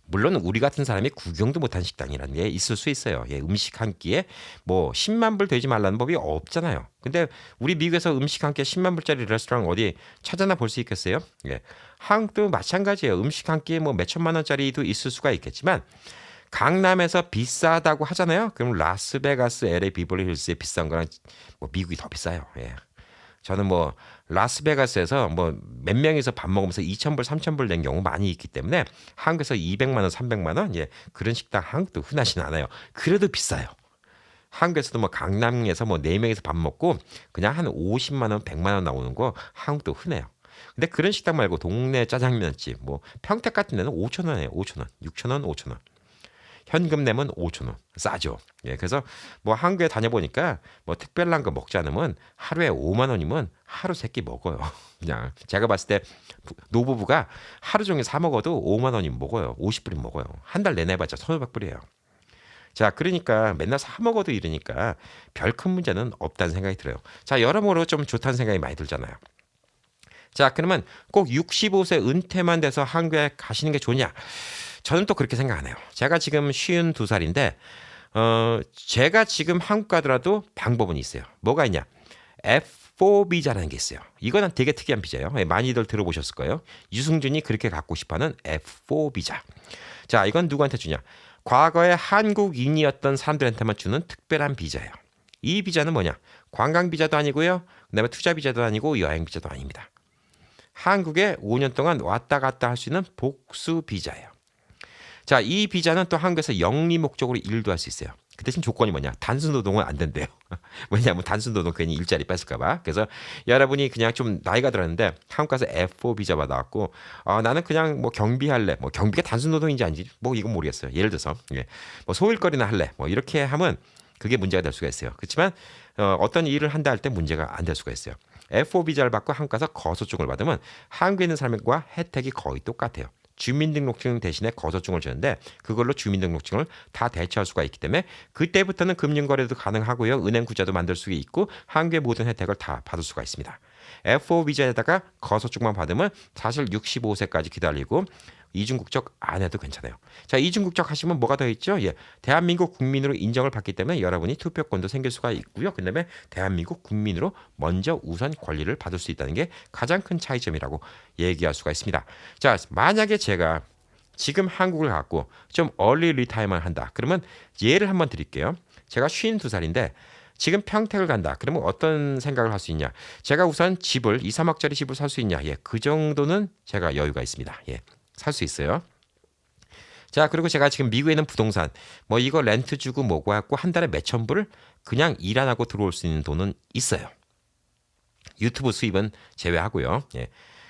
물론 우리 같은 사람이 구경도 못한 식당이라는 게 있을 수 있어요. 예, 음식 한 끼에 뭐 10만 불 되지 말라는 법이 없잖아요. 근데 우리 미국에서 음식 한 끼에 10만 불짜리 레스토랑 어디 찾아나 볼 수 있겠어요? 예. 한국도 마찬가지예요. 음식 한 끼에 뭐 몇천만 원짜리도 있을 수가 있겠지만 강남에서 비싸다고 하잖아요. 그럼 라스베가스, LA, 비버리 힐스에 비싼 거랑 뭐 미국이 더 비싸요. 예. 저는 뭐 라스베가스에서 뭐 몇 명이서 밥 먹으면서 2,000불, 3,000불 낸 경우 많이 있기 때문에 한국에서 200만 원, 300만 원 예. 그런 식당 한국도 흔하진 않아요. 그래도 비싸요. 한국에서도 뭐 강남에서 뭐 4명이서 밥 먹고 그냥 한 50만 원, 100만 원 나오는 거 한국도 흔해요. 근데 그런 식당 말고 동네 짜장면집 뭐 평택 같은 데는 5천 원이에요. 5천 원, 6천 원, 5천 원. 현금 내면 5천 원 싸죠. 예, 그래서 뭐 한국에 다녀보니까 뭐 특별한 거 먹지 않으면 하루에 5만 원이면 하루 세 끼 먹어요. 그냥 제가 봤을 때 노부부가 하루 종일 사 먹어도 5만 원이면 먹어요. 50불이면 먹어요. 한 달 내내 해봤자 1,500불이에요. 자, 그러니까 맨날 사 먹어도 이러니까 별 큰 문제는 없다는 생각이 들어요. 자, 여러모로 좀 좋다는 생각이 많이 들잖아요. 자, 그러면 꼭 65세 은퇴만 돼서 한국에 가시는 게 좋냐? 저는 또 그렇게 생각 안 해요. 제가 지금 52살인데 제가 지금 한국 가더라도 방법은 있어요. 뭐가 있냐? F4 비자라는 게 있어요. 이거는 되게 특이한 비자예요. 많이들 들어보셨을 거예요. 유승준이 그렇게 갖고 싶어하는 F4 비자. 자, 이건 누구한테 주냐? 과거에 한국인이었던 사람들한테만 주는 특별한 비자예요. 이 비자는 뭐냐? 관광 비자도 아니고요. 그다음에 투자 비자도 아니고 여행 비자도 아닙니다. 한국에 5년 동안 왔다 갔다 할 수 있는 복수 비자예요. 자, 이 비자는 또 한국에서 영리 목적으로 일도 할 수 있어요. 그 대신 조건이 뭐냐? 단순 노동은 안 된대요. 왜냐하면 단순 노동 괜히 일자리 뺏을까봐. 그래서 여러분이 그냥 좀 나이가 들었는데 한국 가서 F4 비자 받아갖고 나는 그냥 뭐 경비할래. 뭐 경비가 단순 노동인지 아닌지 뭐 이건 모르겠어요. 예를 들어서 뭐 소일거리나 할래. 뭐 이렇게 하면 그게 문제가 될 수가 있어요. 그렇지만 어떤 일을 한다 할 때 문제가 안 될 수가 있어요. F4 비자를 받고 한국 가서 거소증을 받으면 한국에 있는 사람과 혜택이 거의 똑같아요. 주민등록증 대신에 거소증을 주는데 그걸로 주민등록증을 다 대체할 수가 있기 때문에 그때부터는 금융거래도 가능하고요. 은행 구자도 만들 수 있고 한국의 모든 혜택을 다 받을 수가 있습니다. F4 비자에다가 거소증만 받으면 사실 65세까지 기다리고 이중국적 안 해도 괜찮아요. 자, 이중국적 하시면 뭐가 더 있죠? 예, 대한민국 국민으로 인정을 받기 때문에 여러분이 투표권도 생길 수가 있고요. 그다음에 대한민국 국민으로 먼저 우선 권리를 받을 수 있다는 게 가장 큰 차이점이라고 얘기할 수가 있습니다. 자, 만약에 제가 지금 한국을 갖고 좀 얼리 리타이먼 한다. 그러면 예를 한번 드릴게요. 제가 52살인데 지금 평택을 간다. 그러면 어떤 생각을 할 수 있냐? 제가 우선 집을 2, 3억짜리 집을 살 수 있냐? 예, 그 정도는 제가 여유가 있습니다. 예. 살 수 있어요. 자, 그리고 제가 지금 미국에 있는 부동산 뭐 이거 렌트 주고 뭐고 갖고 한 달에 몇천 불을 그냥 일 안 하고 들어올 수 있는 돈은 있어요. 유튜브 수입은 제외하고요. 예.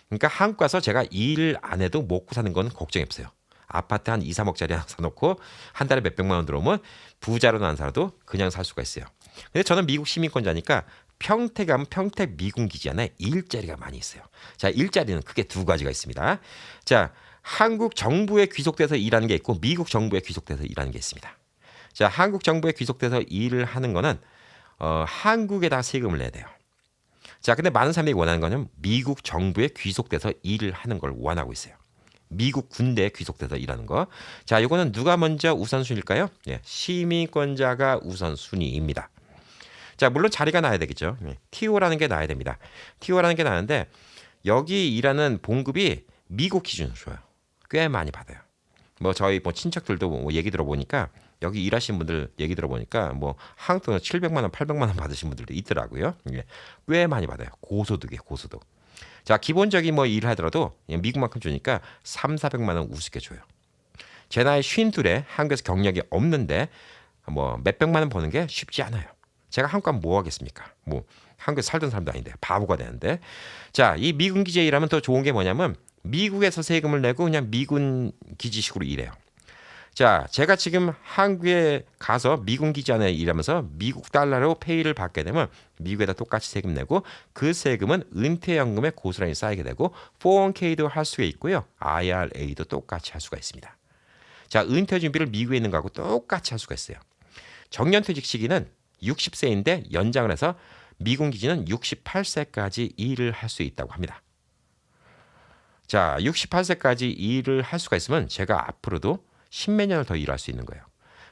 그러니까 한국 가서 제가 일 안 해도 먹고 사는 건 걱정이 없어요. 아파트 한 2, 3억짜리 하나 사놓고 한 달에 몇백만 원 들어오면 부자로는 안 살아도 그냥 살 수가 있어요. 근데 저는 미국 시민권자니까 평택 가면 평택 미군 기지 안에 일자리가 많이 있어요. 자, 일자리는 크게 두 가지가 있습니다. 자, 한국 정부에 귀속돼서 일하는 게 있고 미국 정부에 귀속돼서 일하는 게 있습니다. 자, 한국 정부에 귀속돼서 일을 하는 거는 한국에다 세금을 내야 돼요. 자, 근데 많은 사람들이 원하는 거는 미국 정부에 귀속돼서 일을 하는 걸 원하고 있어요. 미국 군대에 귀속돼서 일하는 거. 자, 이거는 누가 먼저 우선순위일까요? 예, 시민권자가 우선순위입니다. 자, 물론 자리가 나야 되겠죠. TO라는 게 나야 됩니다. TO라는 게 나는데 여기 일하는 봉급이 미국 기준으로 줘요. 꽤 많이 받아요. 뭐 저희 뭐 친척들도 뭐 얘기 들어보니까 여기 일하시는 분들 얘기 들어보니까 뭐 한국 돈으로 700만 원, 800만 원 받으신 분들도 있더라고요. 꽤 많이 받아요. 고소득이에요, 고소득. 자, 기본적인 뭐 일을 하더라도 미국만큼 주니까 3, 400만 원 우습게 줘요. 제 나이 52에 한국에서 경력이 없는데 뭐 몇백만 원 버는 게 쉽지 않아요. 제가 한국 가면 뭐 하겠습니까? 뭐 한국에 살던 사람도 아닌데 바보가 되는데. 자, 이 미군 기지에 일하면 더 좋은 게 뭐냐면 미국에서 세금을 내고 그냥 미군 기지식으로 일해요. 자, 제가 지금 한국에 가서 미군 기지 안에 일하면서 미국 달러로 페이를 받게 되면 미국에다 똑같이 세금 내고 그 세금은 은퇴연금에 고스란히 쌓이게 되고 401k도 할 수가 있고요. IRA도 똑같이 할 수가 있습니다. 자, 은퇴 준비를 미국에 있는 거하고 똑같이 할 수가 있어요. 정년퇴직 시기는 60세인데 연장을 해서 미군 기지는 68세까지 일을 할 수 있다고 합니다. 자, 68세까지 일을 할 수가 있으면 제가 앞으로도 십몇 년을 더 일할 수 있는 거예요.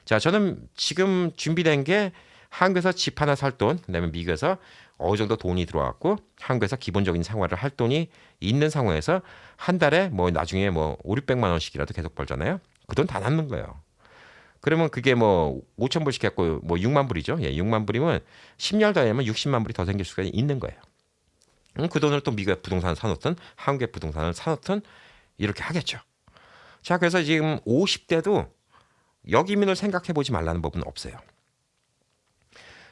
자, 저는 지금 준비된 게 한국에서 집 하나 살 돈, 그다음에 미국에서 어느 정도 돈이 들어왔고 한국에서 기본적인 생활을 할 돈이 있는 상황에서 한 달에 뭐 나중에 뭐 5, 600만 원씩이라도 계속 벌잖아요. 그 돈 다 남는 거예요. 그러면 그게 뭐 5천 불씩 했고 뭐 6만 불이죠. 예, 6만 불이면 10년 더 되면 60만 불이 더 생길 수가 있는 거예요. 그 돈을 또 미국의 부동산을 사놓든 한국의 부동산을 사놓든 이렇게 하겠죠. 자, 그래서 지금 50대도 역이민을 생각해 보지 말라는 법은 없어요.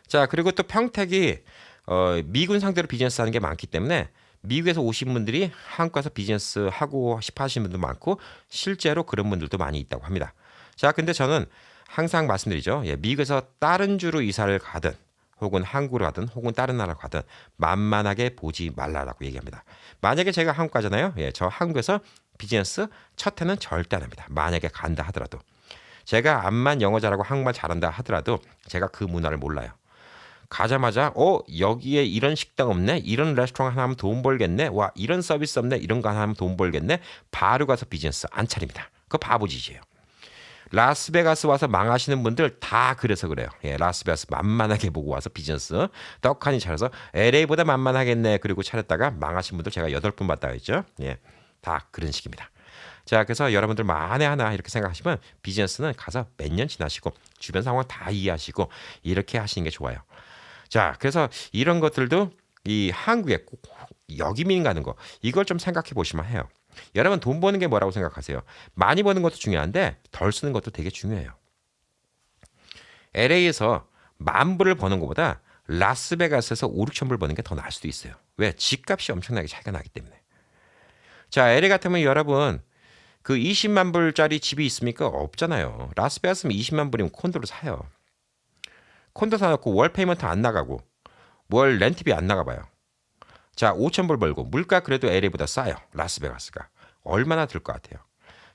자, 그리고 또 평택이 미군 상대로 비즈니스 하는 게 많기 때문에 미국에서 오신 분들이 한국 가서 비즈니스 하고 싶어 하시는 분도 많고 실제로 그런 분들도 많이 있다고 합니다. 자, 근데 저는 항상 말씀드리죠. 예, 미국에서 다른 주로 이사를 가든 혹은 한국으로 가든 혹은 다른 나라로 가든 만만하게 보지 말라라고 얘기합니다. 만약에 제가 한국 가잖아요. 예, 저 한국에서 비즈니스 첫 해는 절대 안 합니다. 만약에 간다 하더라도. 제가 암만 영어 잘하고 한국말 잘한다 하더라도 제가 그 문화를 몰라요. 가자마자 여기에 이런 식당 없네, 이런 레스토랑 하나 하면 돈 벌겠네, 와 이런 서비스 없네, 이런 거 하나 하면 돈 벌겠네, 바로 가서 비즈니스 안 차립니다. 그거 바보짓이에요. 라스베가스 와서 망하시는 분들 다 그래서 그래요. 예, 라스베가스 만만하게 보고 와서 비즈니스 떡하니 차려서 LA보다 만만하겠네 그리고 차렸다가 망하신 분들 제가 8분 봤다 했죠. 예, 다 그런 식입니다. 자, 그래서 여러분들 만에 하나 이렇게 생각하시면 비즈니스는 가서 몇 년 지나시고 주변 상황 다 이해하시고 이렇게 하시는 게 좋아요. 자, 그래서 이런 것들도 이 한국에 꼭 역이민 가는 거 이걸 좀 생각해 보시면 해요. 여러분 돈 버는 게 뭐라고 생각하세요? 많이 버는 것도 중요한데 덜 쓰는 것도 되게 중요해요. LA에서 10,000불을 버는 것보다 라스베가스에서 5, 6천 불 버는 게 더 나을 수도 있어요. 왜? 집값이 엄청나게 차이가 나기 때문에. 자, LA 같으면 여러분 그 20만 불짜리 집이 있습니까? 없잖아요. 라스베가스면 20만 불이면 콘도를 사요. 콘도 사놓고 월 페이먼트 안 나가고 월 렌트비 안 나가봐요. 자, 5천 불 벌고 물가 그래도 LA보다 싸요. 라스베가스가. 얼마나 들 것 같아요.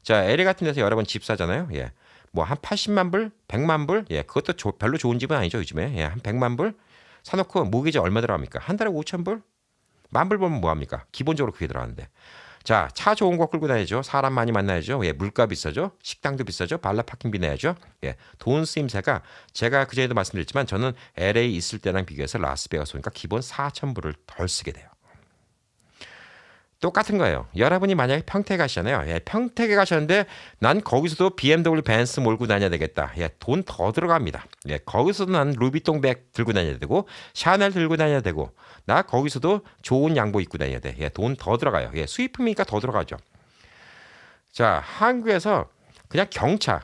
자, LA 같은 데서 여러분 집 사잖아요. 예. 뭐 한 80만 불, 100만 불. 예. 그것도 별로 좋은 집은 아니죠, 요즘에. 예. 한 100만 불 사놓고 모기지 얼마 들어갑니까? 한 달에 5천 불? 10,000불 벌면 뭐 합니까? 기본적으로 그게 들어가는데. 자, 차 좋은 거 끌고 다니죠. 사람 많이 만나야죠. 예, 물가 비싸죠. 식당도 비싸죠. 발라 파킹비 내야죠. 예, 돈 쓰임새가 제가 그전에도 말씀드렸지만 저는 LA 있을 때랑 비교해서 라스베가스 오니까 기본 4,000불을 덜 쓰게 돼요. 똑같은 거예요. 여러분이 만약에 평택에 가시잖아요. 예, 평택에 가셨는데 난 거기서도 BMW 벤츠 몰고 다녀야 되겠다. 예, 돈 더 들어갑니다. 예, 거기서도 난 루비통 백 들고 다녀야 되고 샤넬 들고 다녀야 되고 나 거기서도 좋은 양복 입고 다녀야 돼. 예, 돈 더 들어가요. 예, 수입품이니까 더 들어가죠. 자, 한국에서 그냥 경차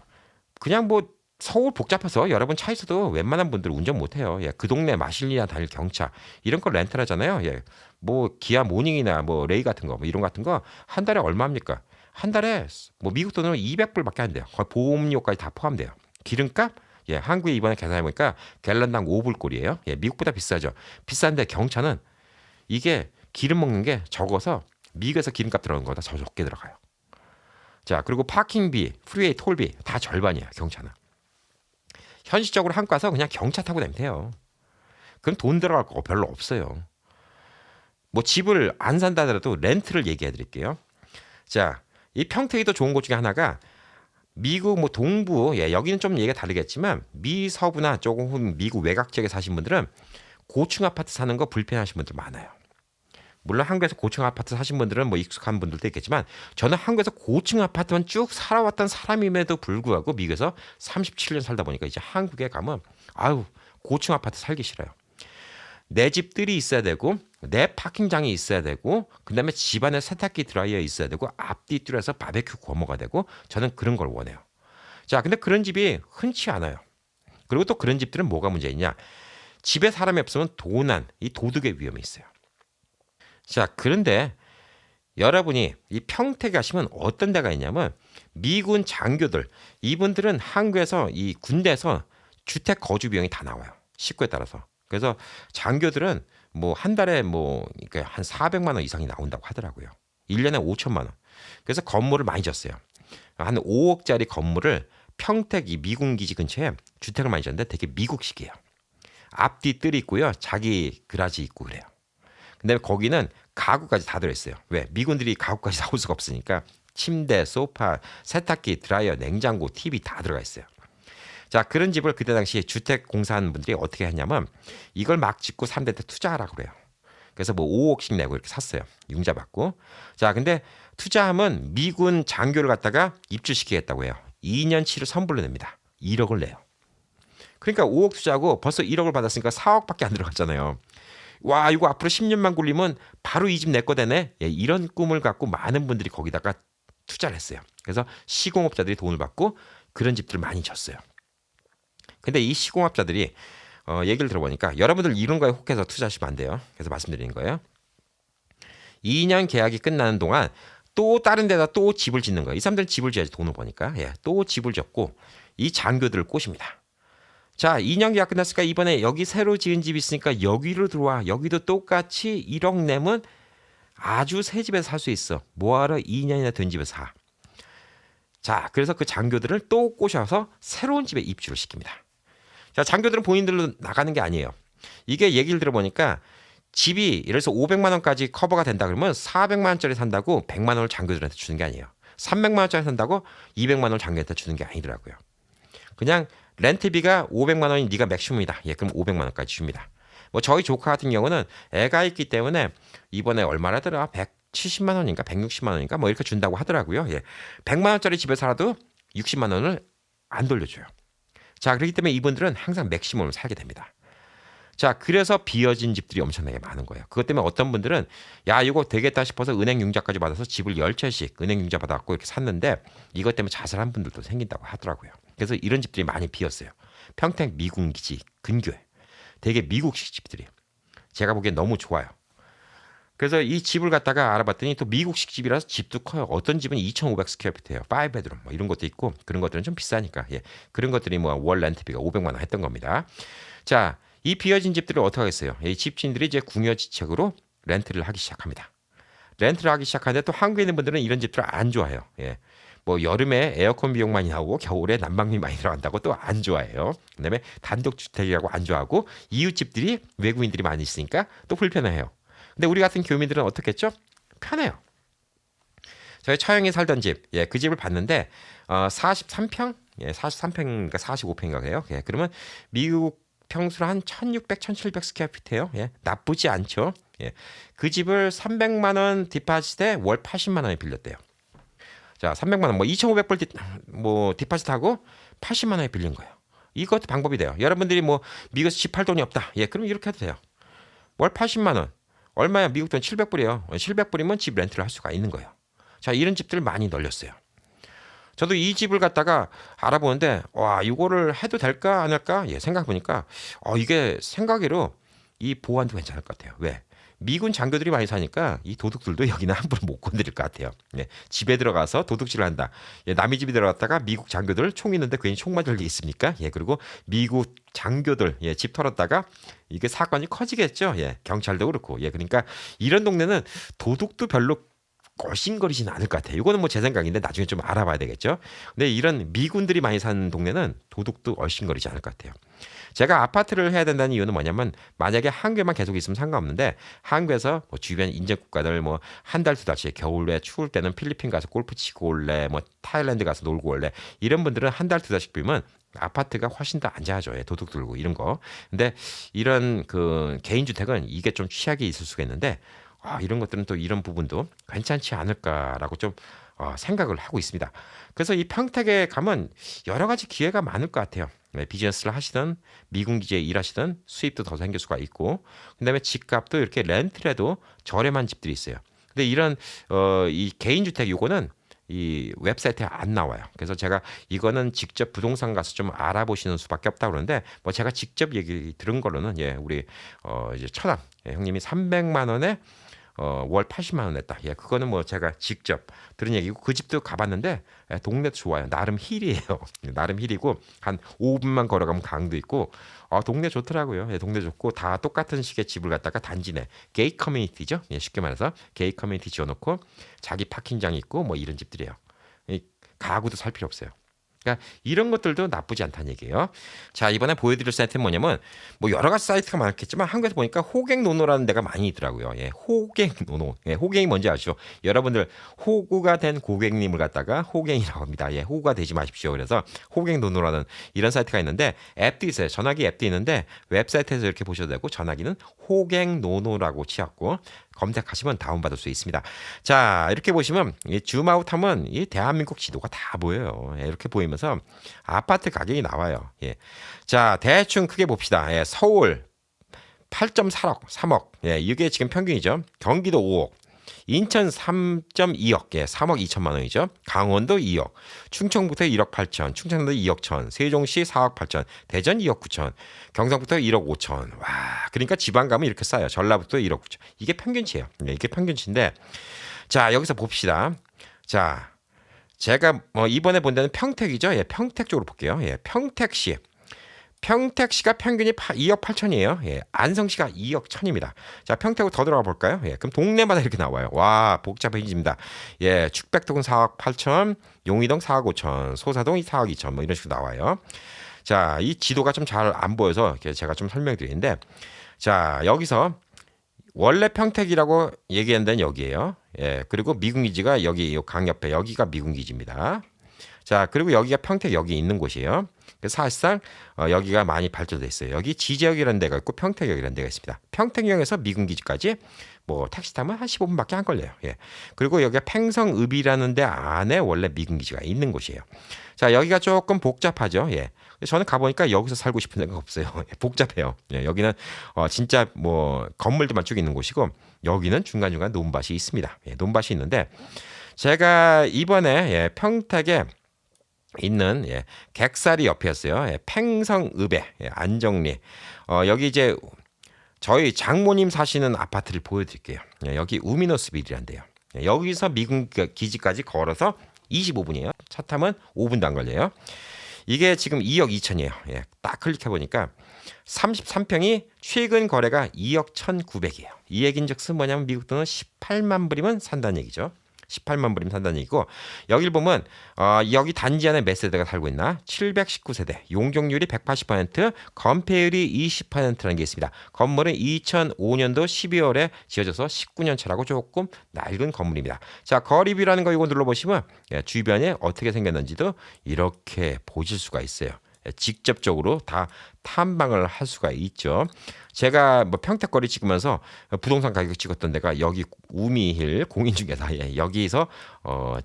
그냥 뭐 서울 복잡해서 여러분 차 있어도 웬만한 분들 운전 못해요. 예, 그 동네 마실리아 다닐 경차 이런 거 렌탈하잖아요. 예, 뭐 기아 모닝이나 뭐 레이 같은 거, 뭐 이런 같은 거 한 달에 얼마입니까? 한 달에 뭐 미국 돈으로 200불밖에 안 돼요. 거의 보험료까지 다 포함돼요. 기름값 예, 한국에 이번에 계산해 보니까 갤런당 5불꼴이에요. 예, 미국보다 비싸죠. 비싼데 경차는 이게 기름 먹는 게 적어서 미국에서 기름값 들어가는 거보다 더 적게 들어가요. 자, 그리고 파킹비, 프리웨이 톨비 다 절반이에요. 경차는. 현실적으로 한국 가서 그냥 경차 타고 다니면 돼요. 그럼 돈 들어갈 거 별로 없어요. 뭐 집을 안 산다 하더라도 렌트를 얘기해 드릴게요. 자, 이 평택이 더 좋은 곳 중에 하나가 미국 뭐 동부, 예, 여기는 좀 얘기가 다르겠지만 미 서부나 조금 미국 외곽 지역에 사신 분들은 고층 아파트 사는 거 불편하신 분들 많아요. 물론 한국에서 고층 아파트 사신 분들은 뭐 익숙한 분들도 있겠지만 저는 한국에서 고층 아파트만 쭉 살아왔던 사람임에도 불구하고 미국에서 37년 살다 보니까 이제 한국에 가면 아유 고층 아파트 살기 싫어요. 내 집 뜰이 있어야 되고 내 파킹장이 있어야 되고 그다음에 집안에 세탁기 드라이어 있어야 되고 앞뒤 뜰에서 바베큐 구워 먹어야 되고 저는 그런 걸 원해요. 자, 근데 그런 집이 흔치 않아요. 그리고 또 그런 집들은 뭐가 문제 있냐? 집에 사람이 없으면 도난, 이 도둑의 위험이 있어요. 자, 그런데 여러분이 이 평택에 가시면 어떤 데가 있냐면 미군 장교들, 이분들은 한국에서 이 군대에서 주택 거주 비용이 다 나와요. 식구에 따라서. 그래서 장교들은 뭐 한 달에 뭐 그러니까 한 400만 원 이상이 나온다고 하더라고요. 1년에 5천만 원. 그래서 건물을 많이 졌어요. 한 5억짜리 건물을 평택 이 미군 기지 근처에 주택을 많이 졌는데 되게 미국식이에요. 앞뒤 뜰이 있고요. 자기 그라지 있고 그래요. 근데 거기는 가구까지 다 들어있어요. 왜? 미군들이 가구까지 사올 수가 없으니까 침대, 소파, 세탁기, 드라이어, 냉장고, TV 다 들어가 있어요. 자, 그런 집을 그때 당시에 주택 공사하는 분들이 어떻게 했냐면 이걸 막 짓고 사람들한테 투자하라고 그래요. 그래서 뭐 5억씩 내고 이렇게 샀어요. 융자 받고. 자, 근데 투자하면 미군 장교를 갖다가 입주시키겠다고 해요. 2년치를 선불로 냅니다. 1억을 내요. 그러니까 5억 투자하고 벌써 1억을 받았으니까 4억밖에 안 들어갔잖아요. 와, 이거 앞으로 10년만 굴리면 바로 이 집 내 거 되네. 예, 이런 꿈을 갖고 많은 분들이 거기다가 투자를 했어요. 그래서 시공업자들이 돈을 받고 그런 집들을 많이 졌어요. 근데 이 시공업자들이 얘기를 들어보니까 여러분들 이런 거에 혹해서 투자하시면 안 돼요. 그래서 말씀드리는 거예요. 2년 계약이 끝나는 동안 또 다른 데다 또 집을 짓는 거예요. 이 사람들은 집을 지어야지 돈을 버니까. 예, 또 집을 짓고 이 장교들을 꼬십니다. 자, 2년 계약 끝났으니까 이번에 여기 새로 지은 집이 있으니까 여기로 들어와. 여기도 똑같이 1억 내면 아주 새 집에서 살 수 있어. 뭐하러 2년이나 된 집에서 사. 자, 그래서 그 장교들을 또 꼬셔서 새로운 집에 입주를 시킵니다. 자, 장교들은 본인들로 나가는 게 아니에요. 이게 얘기를 들어보니까 집이 예를 들어서 500만 원까지 커버가 된다 그러면 400만 원짜리 산다고 100만 원을 장교들한테 주는 게 아니에요. 300만 원짜리 산다고 200만 원을 장교한테 주는 게 아니더라고요. 그냥 렌트비가 500만 원이 네가 맥시멈이다. 예, 그럼 500만 원까지 줍니다. 뭐 저희 조카 같은 경우는 애가 있기 때문에 이번에 얼마라더라? 170만 원인가 160만 원인가 뭐 이렇게 준다고 하더라고요. 예. 100만 원짜리 집에 살아도 60만 원을 안 돌려줘요. 자, 그렇기 때문에 이분들은 항상 맥시멈을 살게 됩니다. 자, 그래서 비어진 집들이 엄청나게 많은 거예요. 그것 때문에 어떤 분들은 야, 이거 되겠다 싶어서 은행 융자까지 받아서 집을 10채씩 은행 융자 받아갖고 이렇게 샀는데 이것 때문에 자살한 분들도 생긴다고 하더라고요. 그래서 이런 집들이 많이 비었어요. 평택 미군기지 근교에 되게 미국식 집들이 제가 보기엔 너무 좋아요. 그래서 이 집을 갖다가 알아봤더니 또 미국식 집이라서 집도 커요. 어떤 집은 2,500 스퀘어피트예요. 5베드룸 뭐 이런 것도 있고 그런 것들은 좀 비싸니까 예. 그런 것들이 뭐 월 렌트비가 500만 원 했던 겁니다. 자, 이 비어진 집들을 어떻게 하겠어요? 이 집주인들이 이제 궁여지책으로 렌트를 하기 시작합니다. 렌트를 하기 시작하는데 또 한국에 있는 분들은 이런 집들을 안 좋아해요. 예. 뭐 여름에 에어컨 비용 많이 나오고 겨울에 난방비 많이 들어간다고 또 안 좋아해요. 그다음에 단독주택이라고 안 좋아하고 이웃집들이 외국인들이 많이 있으니까 또 불편해요. 근데 우리 같은 교민들은 어떻게 했죠? 편해요. 저희 처형이 살던 집, 예, 그 집을 봤는데 43평, 예, 43평인가 45평인가 그래요. 예, 그러면 미국 평수로 한 1,600, 1,700 스퀘어피트예요. 예, 나쁘지 않죠. 예, 그 집을 300만 원 디파짓에 월 80만 원에 빌렸대요. 자, 300만 원, 뭐 2,500불 뭐 디파짓하고 80만 원에 빌린 거예요. 이것도 방법이 돼요. 여러분들이 뭐 미국에서 집 팔 돈이 없다. 예, 그럼 이렇게 해도 돼요. 월 80만 원. 얼마야? 미국 돈 700불이에요. 700불이면 집 렌트를 할 수가 있는 거예요. 자, 이런 집들 많이 널렸어요. 저도 이 집을 갖다가 알아보는데 와, 이거를 해도 될까 안 할까? 예, 생각해보니까 이게 생각으로 이 보안도 괜찮을 것 같아요. 왜? 미군 장교들이 많이 사니까 이 도둑들도 여기는 함부로 못 건드릴 것 같아요. 예, 집에 들어가서 도둑질을 한다. 예, 남의 집에 들어갔다가 미국 장교들 총 있는데 괜히 총 맞을 리 있습니까? 예, 그리고 미국 장교들 예, 집 털었다가 이게 사건이 커지겠죠. 예, 경찰도 그렇고. 예, 그러니까 이런 동네는 도둑도 별로 거신거리지는 않을 것 같아요. 이거는 뭐 제 생각인데 나중에 좀 알아봐야 되겠죠. 근데 이런 미군들이 많이 사는 동네는 도둑도 얼씬거리지 않을 것 같아요. 제가 아파트를 해야 된다는 이유는 뭐냐면 만약에 한국에만 계속 있으면 상관없는데 한국에서 뭐 주변 인접 국가들 뭐 한 달 두 달씩 겨울에 추울 때는 필리핀 가서 골프 치고 올래 뭐 타일랜드 가서 놀고 올래 이런 분들은 한 달 두 달씩 빌면 아파트가 훨씬 더 안전하죠. 예, 도둑 들고 이런 거. 근데 이런 그 개인 주택은 이게 좀 취약이 있을 수가 있는데 이런 것들은 또 이런 부분도 괜찮지 않을까라고 좀 생각을 하고 있습니다. 그래서 이 평택에 가면 여러 가지 기회가 많을 것 같아요. 비즈니스를 하시든 미군 기지에 일하시든 수입도 더 생길 수가 있고 그다음에 집값도 이렇게 렌트라도 저렴한 집들이 있어요. 근데 이런 이 개인 주택 요거는 이 웹사이트에 안 나와요. 그래서 제가 이거는 직접 부동산 가서 좀 알아보시는 수밖에 없다 그러는데 뭐 제가 직접 얘기 들은 걸로는 우리 이제 처남 형님이 300만 원에 월 80만 원 냈다. 그거는 뭐 제가 직접 들은 얘기고 그 집도 가봤는데 동네도 좋아요. 나름 힐이에요. 나름 힐이고 한 5분만 걸어가면 강도 있고 동네 좋더라고요. 동네 좋고 다 똑같은 식의 집을 갖다가 단지 내 게이 커뮤니티죠. 쉽게 말해서 게이 커뮤니티 지어놓고 자기 파킹장 있고 뭐 이런 집들이에요. 가구도 살 필요 없어요. 그러니까 이런 것들도 나쁘지 않다는 얘기예요. 자, 이번에 보여드릴 사이트는 뭐냐면 뭐 여러 가지 사이트가 많겠지만 한국에서 보니까 호갱노노라는 데가 많이 있더라고요. 호갱노노. 호갱이 뭔지 아시죠? 여러분들 호구가 된 고객님을 갖다가 호갱이라고 합니다. 호구가 되지 마십시오. 그래서 호갱노노라는 이런 사이트가 있는데 앱도 있어요. 전화기 앱도 있는데 웹사이트에서 이렇게 보셔도 되고 전화기는 호갱노노라고 치었고 검색하시면 다운받을 수 있습니다. 자, 이렇게 보시면 이 줌아웃하면 이 대한민국 지도가 다 보여요. 이렇게 보이면서 아파트 가격이 나와요. 자, 대충 크게 봅시다. 서울 8.3억, 3억. 이게 지금 평균이죠. 경기도 5억. 인천 3.2억, 3억 2천만 원이죠. 강원도 2억, 충청부터 1억 8천, 충청도 2억 천, 세종시 4억 8천, 대전 2억 9천, 경상부터 1억 5천. 와, 그러니까 지방 가면 이렇게 싸요. 전라북도 1억 9천. 이게 평균치예요. 이게 평균치인데, 자, 여기서 봅시다. 자, 제가 뭐 이번에 본 데는 평택이죠. 평택 쪽으로 볼게요. 평택시. 평택시가 평균이 2억 8천이에요. 안성시가 2억 1천입니다. 자, 평택으로 더 들어가 볼까요? 그럼 동네마다 이렇게 나와요. 와, 복잡해집니다. 축백동 4억 8천, 용의동 4억 5천, 소사동 4억 2천 뭐 이런 식으로 나와요. 자, 이 지도가 좀 잘 안 보여서 제가 좀 설명드리는데, 자, 여기서 원래 평택이라고 얘기한 데는 여기예요. 그리고 미군기지가 여기 강 옆에 여기가 미군기지입니다. 자, 그리고 여기가 평택 여기 있는 곳이에요. 그래서 사실상 여기가 많이 발전돼 있어요. 여기 지제역이라는 데가 있고 평택역이라는 데가 있습니다. 평택역에서 미군기지까지 뭐 택시 타면 한 15분밖에 안 걸려요. 그리고 여기가 팽성읍이라는 데 안에 원래 미군기지가 있는 곳이에요. 자, 여기가 조금 복잡하죠. 저는 가보니까 여기서 살고 싶은 데가 없어요. 복잡해요. 여기는 진짜 뭐 건물들만 쭉 있는 곳이고 여기는 중간중간 논밭이 있습니다. 논밭이 있는데 제가 이번에 평택에 있는 객사리 옆이었어요. 팽성읍에 안정리. 여기 이제 저희 장모님 사시는 아파트를 보여드릴게요. 여기 우미노스빌이란 데요. 여기서 미군 기지까지 걸어서 25분이에요. 차 타면 5분도 안 걸려요. 이게 지금 2억 2천이에요. 딱 클릭해보니까 33평이 최근 거래가 2억 1,900이에요. 이 얘기인즉슨 뭐냐면 미국 돈은 18만 불이면 산다는 얘기죠. 18만 불이면 산다는 얘기고 여기를 보면 여기 단지 안에 몇 세대가 살고 있나? 719세대, 용적률이 180%, 건폐율이 20%라는 게 있습니다. 건물은 2005년도 12월에 지어져서 19년 차라고 조금 낡은 건물입니다. 자, 거리뷰라는 거 이거 눌러보시면 주변에 어떻게 생겼는지도 이렇게 보실 수가 있어요. 직접적으로 다 탐방을 할 수가 있죠. 제가 뭐 평택거리 찍으면서 부동산 가격 찍었던 데가 여기 우미힐 공인중개사 여기서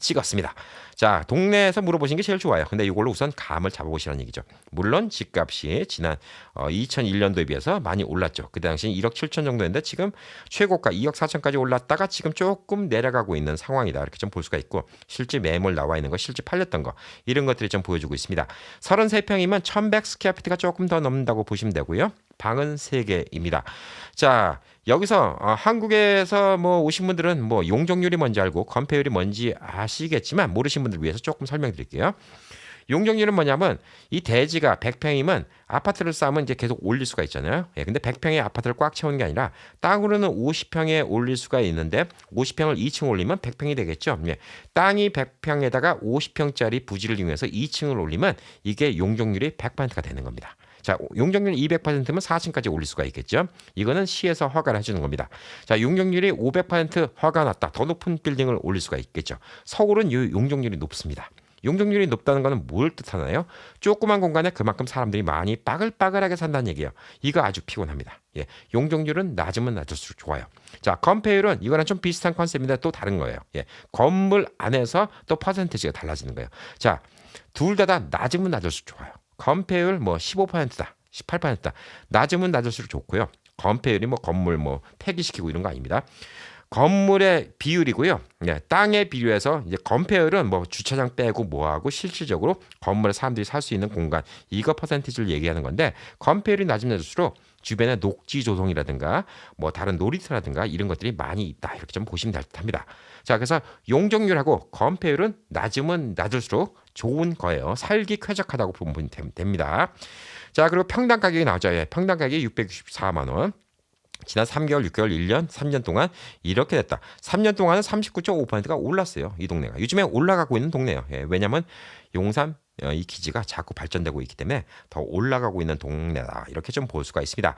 찍었습니다. 자, 동네에서 물어보신 게 제일 좋아요. 근데 이걸로 우선 감을 잡아보시라는 얘기죠. 물론 집값이 지난 2001년도에 비해서 많이 올랐죠. 그때 당시엔 1억 7천 정도였는데 지금 최고가 2억 4천까지 올랐다가 지금 조금 내려가고 있는 상황이다. 이렇게 좀 볼 수가 있고 실제 매물 나와 있는 거, 실제 팔렸던 거 이런 것들이 좀 보여주고 있습니다. 33평이면 1100 스퀘어피트가 조금 더 넘는다고 보시면 되고요. 방은 3개입니다. 자, 여기서 한국에서 뭐 오신 분들은 뭐 용적률이 뭔지 알고 건폐율이 뭔지 아시겠지만 모르신 분들 위해서 조금 설명드릴게요. 용적률은 뭐냐면 이 대지가 100평이면 아파트를 쌓으면 이제 계속 올릴 수가 있잖아요. 예, 근데 100평의 아파트를 꽉 채우는 게 아니라 땅으로는 50평에 올릴 수가 있는데 50평을 2층 올리면 100평이 되겠죠. 예, 땅이 100평에다가 50평짜리 부지를 이용해서 2층을 올리면 이게 용적률이 100%가 되는 겁니다. 자, 용적률 200%면 4층까지 올릴 수가 있겠죠. 이거는 시에서 허가를 해주는 겁니다. 자, 용적률이 500% 허가 났다. 더 높은 빌딩을 올릴 수가 있겠죠. 서울은 이 용적률이 높습니다. 용적률이 높다는 것은 뭘 뜻하나요? 조그만 공간에 그만큼 사람들이 많이 빠글빠글하게 산다는 얘기예요. 이거 아주 피곤합니다. 예, 용적률은 낮으면 낮을수록 좋아요. 자, 건폐율은 이거랑 좀 비슷한 컨셉인데 또 다른 거예요. 예, 건물 안에서 또 퍼센티지가 달라지는 거예요. 자, 둘 다 낮으면 낮을수록 좋아요. 건폐율 뭐 15%다, 18%다. 낮으면 낮을수록 좋고요. 건폐율이 뭐 건물 뭐 폐기시키고 이런 거 아닙니다. 건물의 비율이고요. 네, 땅의 비율에서 이제 건폐율은 뭐 주차장 빼고 뭐하고 실질적으로 건물에 사람들이 살 수 있는 공간 이거 퍼센티지를 얘기하는 건데 건폐율이 낮으면 낮을수록 주변에 녹지 조성이라든가 뭐 다른 놀이터라든가 이런 것들이 많이 있다 이렇게 좀 보시면 될 듯합니다. 자, 그래서 용적률하고 건폐율은 낮으면 낮을수록 좋은 거예요. 살기 쾌적하다고 보면 됩니다. 자, 그리고 평당 가격이 나오죠. 예, 평당 가격이 664만 원. 지난 3개월, 6개월, 1년, 3년 동안 이렇게 됐다. 3년 동안은 39.5%가 올랐어요. 이 동네가. 요즘에 올라가고 있는 동네예요. 예, 왜냐하면 용산 이 기지가 자꾸 발전되고 있기 때문에 더 올라가고 있는 동네다. 이렇게 좀 볼 수가 있습니다.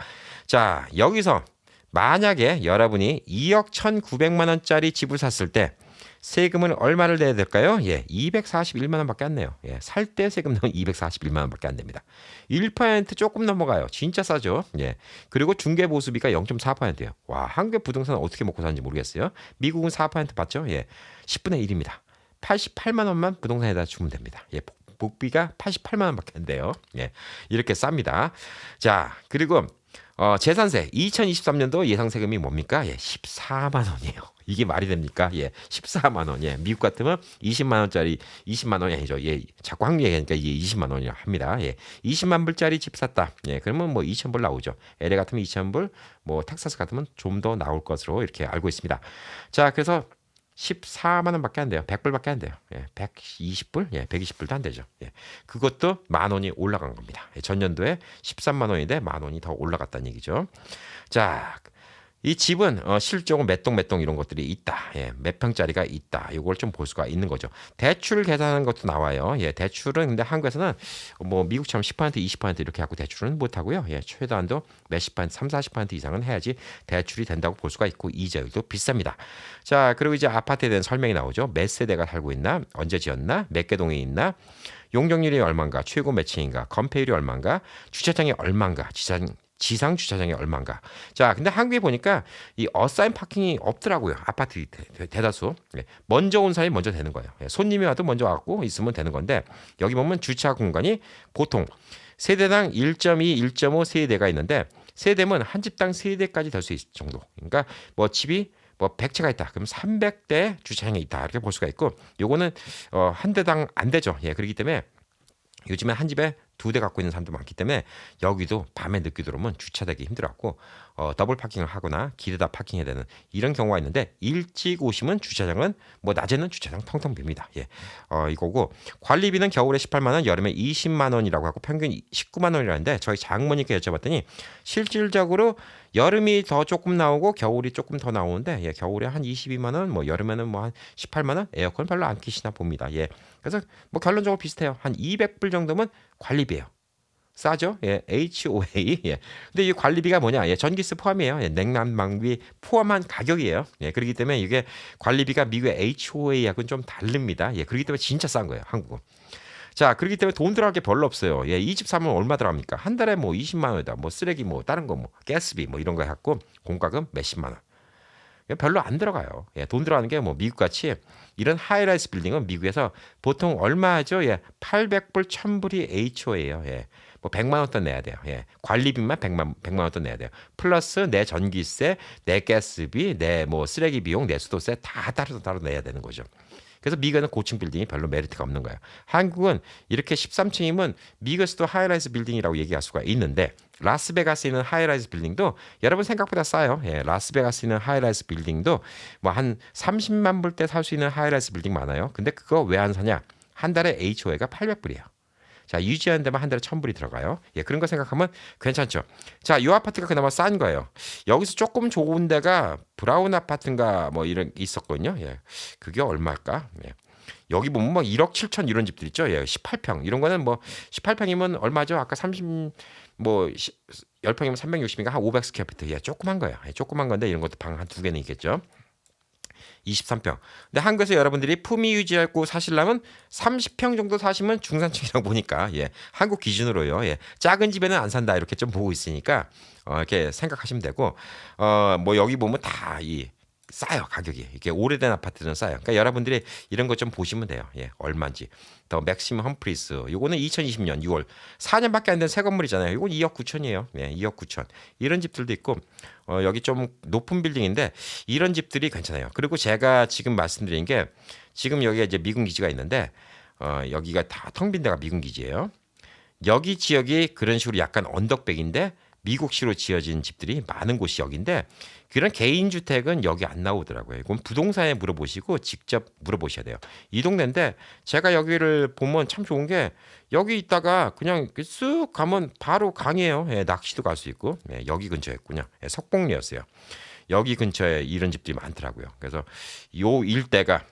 자, 여기서 만약에 여러분이 2억 1,900만 원짜리 집을 샀을 때 세금은 얼마를 내야 될까요? 예, 241만 원밖에 안 내요. 예, 살 때 세금 넣으면 241만 원밖에 안 됩니다. 1% 조금 넘어가요. 진짜 싸죠. 예. 그리고 중개 보수비가 0.4%예요. 와, 한국의 부동산 어떻게 먹고 사는지 모르겠어요. 미국은 4% 받죠. 예. 10분의 1입니다. 88만 원만 부동산에다 주면 됩니다. 예, 복비가 88만 원밖에 안 돼요. 예. 이렇게 쌉니다. 자, 그리고 재산세 2023년도 예상 세금이 뭡니까? 예, 14만 원이에요. 이게 말이 됩니까? 예, 14만 원. 예, 미국 같으면 20만 원짜리 20만 원이 아니죠. 예, 자꾸 한국 얘기하니까 이게 20만 원이라 합니다. 예, 20만 불짜리 집 샀다. 예, 그러면 뭐 2,000불 나오죠. LA 같으면 2,000불, 뭐 텍사스 같으면 좀 더 나올 것으로 이렇게 알고 있습니다. 자, 그래서 14만 원밖에 안 돼요. 100불밖에 안 돼요. 예, 120불? 예, 120불도 안 되죠. 예, 그것도 만 원이 올라간 겁니다. 예, 전년도에 13만 원인데 만 원이 더 올라갔다는 얘기죠. 자, 이 집은 실적으로 몇 동 이런 것들이 있다. 예, 몇 평짜리가 있다. 이걸 좀 볼 수가 있는 거죠. 대출 계산하는 것도 나와요. 예, 대출은 근데 한국에서는 뭐 미국처럼 10% 20% 이렇게 하고 대출은 못 하고요. 예, 최소한도 몇십 %, 3, 40% 이상은 해야지 대출이 된다고 볼 수가 있고 이자율도 비쌉니다. 자, 그리고 이제 아파트에 대한 설명이 나오죠. 몇 세대가 살고 있나, 언제 지었나, 몇 개 동에 있나, 용적률이 얼마인가, 최고 매칭인가, 건폐율이 얼마인가, 주차장이 얼마인가, 지상 주차장이 얼마인가. 자, 근데 한국에 보니까 이 어사인 파킹이 없더라고요. 아파트 대다수. 먼저 온 사람이 먼저 되는 거예요. 손님이 와도 먼저 와갖고 있으면 되는 건데 여기 보면 주차 공간이 보통 세대당 1.2, 1.5 세대가 있는데 세대면 한 집당 세대까지 될 수 있을 정도. 그러니까 뭐 집이 뭐 100채가 있다. 그럼 300대 주차장이 있다. 이렇게 볼 수가 있고 요거는 한 대당 안 되죠. 예, 그렇기 때문에 요즘에 한 집에 2대 갖고 있는 사람도 많기 때문에 여기도 밤에 늦게 들어오면 주차되기 힘들어갖고 더블 파킹을 하거나 길에다 파킹해야 되는 이런 경우가 있는데 일찍 오시면 주차장은 뭐 낮에는 주차장 텅텅 빕니다. 예, 이거고 관리비는 겨울에 18만 원, 여름에 20만 원이라고 하고 평균 19만 원이라는데 저희 장모님께 여쭤봤더니 실질적으로 여름이 더 조금 나오고 겨울이 조금 더 나오는데 예, 겨울에 한 22만 원, 뭐 여름에는 뭐 한 18만 원, 에어컨 별로 안 끼시나 봅니다. 예, 그래서 뭐 결론적으로 비슷해요. 한 200불 정도면 관리비예요. 싸죠? 예, HOA. 예. 근데 이 관리비가 뭐냐? 예, 전기세 포함이에요. 예, 냉난방비 포함한 가격이에요. 예, 그렇기 때문에 이게 관리비가 미국의 HOA하고는 좀 다릅니다. 예, 그렇기 때문에 진짜 싼 거예요, 한국은. 자, 그렇기 때문에 돈 들어갈 게 별로 없어요. 예, 이 집 사면 얼마 들어갑니까? 한 달에 뭐 20만 원이다. 뭐 쓰레기 뭐 다른 거 뭐 가스비 뭐 이런 거 해갖고 공과금 몇십만 원. 별로 안 들어가요. 예, 돈 들어가는 게 뭐 미국 같이 이런 하이라이스 빌딩은 미국에서 보통 얼마 하죠? 예, 800불, 1000불이 HO예요. 예. 뭐 100만 원 돈 내야 돼요. 예. 관리비만 100만 원 돈 내야 돼요. 플러스 내 전기세, 내 가스비, 내 뭐 쓰레기 비용, 내 수도세 다 따로 내야 되는 거죠. 그래서 미국은 고층 빌딩이 별로 메리트가 없는 거예요. 한국은 이렇게 13층이면 미국에서도 하이라이즈 빌딩이라고 얘기할 수가 있는데 라스베가스에 있는 하이라이즈 빌딩도 여러분 생각보다 싸요. 예, 라스베가스에 있는 하이라이즈 빌딩도 뭐 한 30만 불대 살 수 있는 하이라이즈 빌딩 많아요. 근데 그거 왜 안 사냐? 한 달에 HOA가 800불이에요. 자, 유지하는 데만 한 달에 1,000불이 들어가요. 예, 그런 거 생각하면 괜찮죠. 자, 이 아파트가 그나마 싼 거예요. 여기서 조금 좋은 데가 브라운 아파트인가 뭐 이런 게 있었거든요. 예, 그게 얼마일까? 예. 여기 보면 뭐 1억 7천 이런 집들 있죠. 예, 18평 이런 거는 뭐 18평이면 얼마죠? 아까 30뭐 10평이면 360인가 한 500 스퀘어피트. 예, 조그만 거예요. 예, 조그만 건데 이런 것도 방 한 두 개는 있겠죠. 23평. 근데 한국에서 여러분들이 품위 유지하고 사시려면 30평 정도 사시면 중산층이라고 보니까 예, 한국 기준으로요. 예, 작은 집에는 안 산다 이렇게 좀 보고 있으니까 이렇게 생각하시면 되고 뭐 여기 보면 다 싸요 가격이. 이게 오래된 아파트는 싸요. 그러니까 여러분들이 이런 것 좀 보시면 돼요. 예, 얼마인지. 더 맥시멈 험프리스. 요거는 2020년 6월 4년밖에 안 된 새 건물이잖아요. 이건 2억 9천이에요. 예, 2억 9천. 이런 집들도 있고 여기 좀 높은 빌딩인데 이런 집들이 괜찮아요. 그리고 제가 지금 말씀드린 게 지금 여기가 이제 미군 기지가 있는데 여기가 다 텅 빈 데가 미군 기지예요. 여기 지역이 그런 식으로 약간 언덕백인데 미국시로 지어진 집들이 많은 곳이 여기인데 그런 개인 주택은 여기 안 나오더라고요. 이건 부동산에 물어보시고 직접 물어보셔야 돼요. 이 동네인데 제가 여기를 보면 참 좋은 게 여기 있다가 그냥 쓱 가면 바로 강이에요. 예, 낚시도 갈 수 있고 예, 여기 근처였군요. 예, 석봉리였어요. 여기 근처에 이런 집들이 많더라고요. 그래서 요 일대가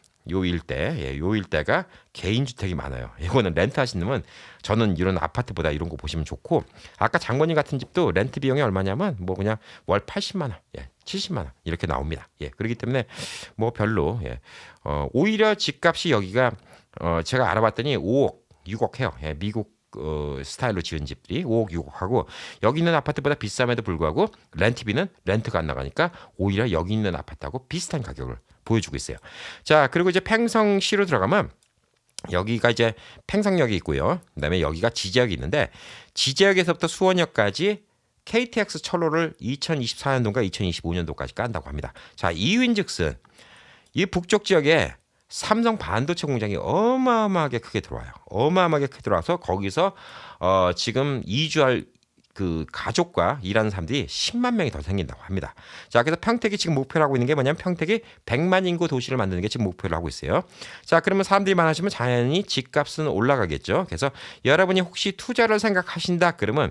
개인 주택이 많아요. 이거는 렌트 하시는 저는 이런 아파트보다 이런 거 보시면 좋고 아까 장모님 같은 집도 렌트 비용이 얼마냐면 뭐 그냥 월 80만 원, 예, 70만 원 이렇게 나옵니다. 예, 그렇기 때문에 뭐 별로 예. 오히려 집값이 여기가 제가 알아봤더니 5억, 6억 해요. 예, 미국 스타일로 지은 집들이 5억, 6억 하고 여기 있는 아파트보다 비쌈에도 불구하고 렌트비는 렌트가 안 나가니까 오히려 여기 있는 아파트하고 비슷한 가격을 보여주고 있어요. 자, 그리고 이제 팽성시로 들어가면 여기가 이제 팽성역이 있고요. 그다음에 여기가 지제역이 있는데 지제역에서부터 수원역까지 KTX 철로를 2024년도인가 2025년도까지 깐다고 합니다. 자, 이유인즉슨 이 북쪽 지역에 삼성 반도체 공장이 어마어마하게 크게 들어와요. 어마어마하게 크게 들어와서 거기서 지금 이주할 그 가족과 일하는 사람들이 10만 명이 더 생긴다고 합니다. 자, 그래서 평택이 지금 목표로 하고 있는 게 뭐냐면 평택이 100만 인구 도시를 만드는 게 지금 목표로 하고 있어요. 자, 그러면 사람들이 많아지면 당연히 집값은 올라가겠죠. 그래서 여러분이 혹시 투자를 생각하신다 그러면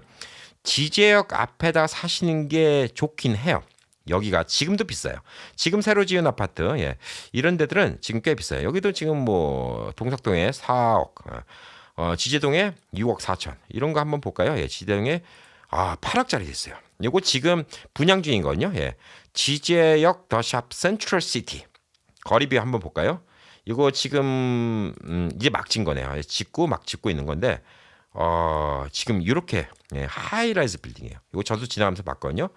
지제역 앞에다 사시는 게 좋긴 해요. 여기가 지금도 비싸요. 지금 새로 지은 아파트, 예, 이런 데들은 지금 꽤 비싸요. 여기도 지금 뭐 동석동에 4억, 지제동에 6억 4천 이런 거 한번 볼까요? 예, 지제동에 8억짜리 됐어요. 이거 지금 분양 중인 거요. 예, 지제역 더샵 센트럴 시티 거리비 한번 볼까요? 이거 지금 이제 막 진 거네요. 막 짓고 있는 건데 지금 이렇게 예, 하이라이즈 빌딩이에요. 이거 저도 지나가면서 봤거든요.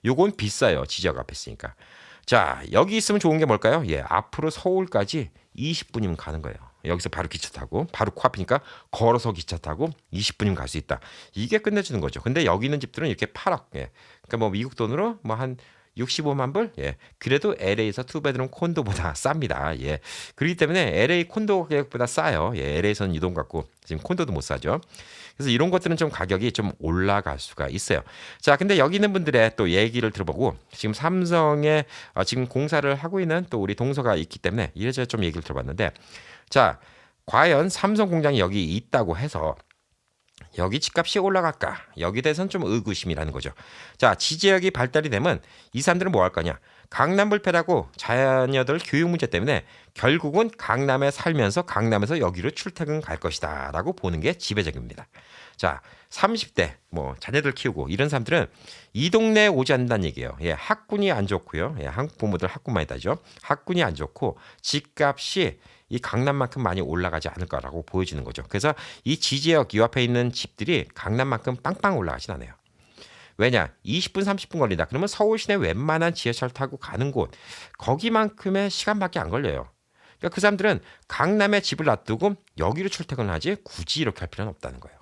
요건 비싸요. 지적 앞에 있으니까. 자, 여기 있으면 좋은 게 뭘까요? 예, 앞으로 서울까지 20분이면 가는 거예요. 여기서 바로 기차 타고 바로 코앞이니까 걸어서 기차 타고 20분이면 갈 수 있다. 이게 끝내주는 거죠. 근데 여기 있는 집들은 이렇게 8억. 예. 그러니까 뭐 미국 돈으로 뭐 한 65만 불? 예. 그래도 LA에서 투베드룸 콘도보다 쌉니다. 예. 그렇기 때문에 LA 콘도 가격보다 싸요. 예. LA에서는 이 돈 갖고 지금 콘도도 못 사죠. 그래서 이런 것들은 좀 가격이 좀 올라갈 수가 있어요. 자, 근데 여기 있는 분들의 또 얘기를 들어보고 지금 삼성에 지금 공사를 하고 있는 또 우리 동서가 있기 때문에 이래저래 좀 얘기를 들어봤는데 자, 과연 삼성 공장이 여기 있다고 해서 여기 집값이 올라갈까? 여기 대해서는 좀 의구심이라는 거죠. 자, 지지역이 발달이 되면 이 사람들은 뭐 할 거냐? 강남 불패라고 자녀들 교육 문제 때문에 결국은 강남에 살면서 강남에서 여기로 출퇴근 갈 것이다 라고 보는 게 지배적입니다. 자, 30대 뭐 자녀들 키우고 이런 사람들은 이 동네에 오지 않는다는 얘기예요. 예, 학군이 안 좋고요. 예, 한국 부모들 학군 많이 따죠. 학군이 안 좋고 집값이 이 강남만큼 많이 올라가지 않을 거라고 보여지는 거죠. 그래서 이 지지역 이 앞에 있는 집들이 강남만큼 빵빵 올라가진 않아요. 왜냐? 20분 30분 걸린다. 그러면 서울 시내 웬만한 지하철 타고 가는 곳 거기만큼의 시간밖에 안 걸려요. 그러니까 그 사람들은 강남에 집을 놔두고 여기로 출퇴근을 하지 굳이 이렇게 할 필요는 없다는 거예요.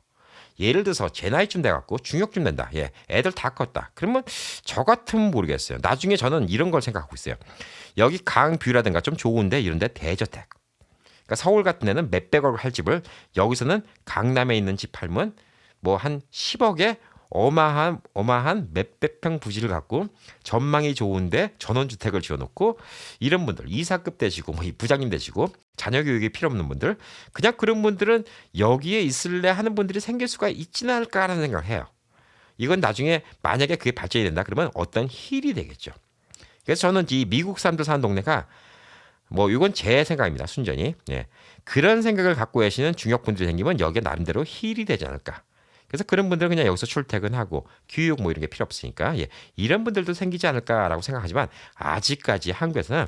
예를 들어서 제 나이쯤 돼갖고 중학쯤 된다. 예, 애들 다 컸다. 그러면 저 같으면 모르겠어요. 나중에 저는 이런 걸 생각하고 있어요. 여기 강뷰라든가 좀 좋은데 이런데 대저택. 그러니까 서울 같은 데는 몇백억 할 집을 여기서는 강남에 있는 집 팔면 뭐 한 10억에 어마한 몇백 평 부지를 갖고 전망이 좋은데 전원주택을 지어놓고 이런 분들 이사급 되시고 뭐 부장님 되시고 자녀 교육이 필요 없는 분들 그냥 그런 분들은 여기에 있을래 하는 분들이 생길 수가 있지는 않을까라는 생각을 해요. 이건 나중에 만약에 그게 발전이 된다 그러면 어떤 힐이 되겠죠. 그래서 저는 이 미국 사람들 사는 동네가 뭐 이건 제 생각입니다. 순전히. 예. 그런 생각을 갖고 계시는 중역분들이 생기면 여기에 나름대로 힐이 되지 않을까. 그래서 그런 분들은 그냥 여기서 출퇴근하고 교육 뭐 이런 게 필요 없으니까 예. 이런 분들도 생기지 않을까라고 생각하지만 아직까지 한국에서는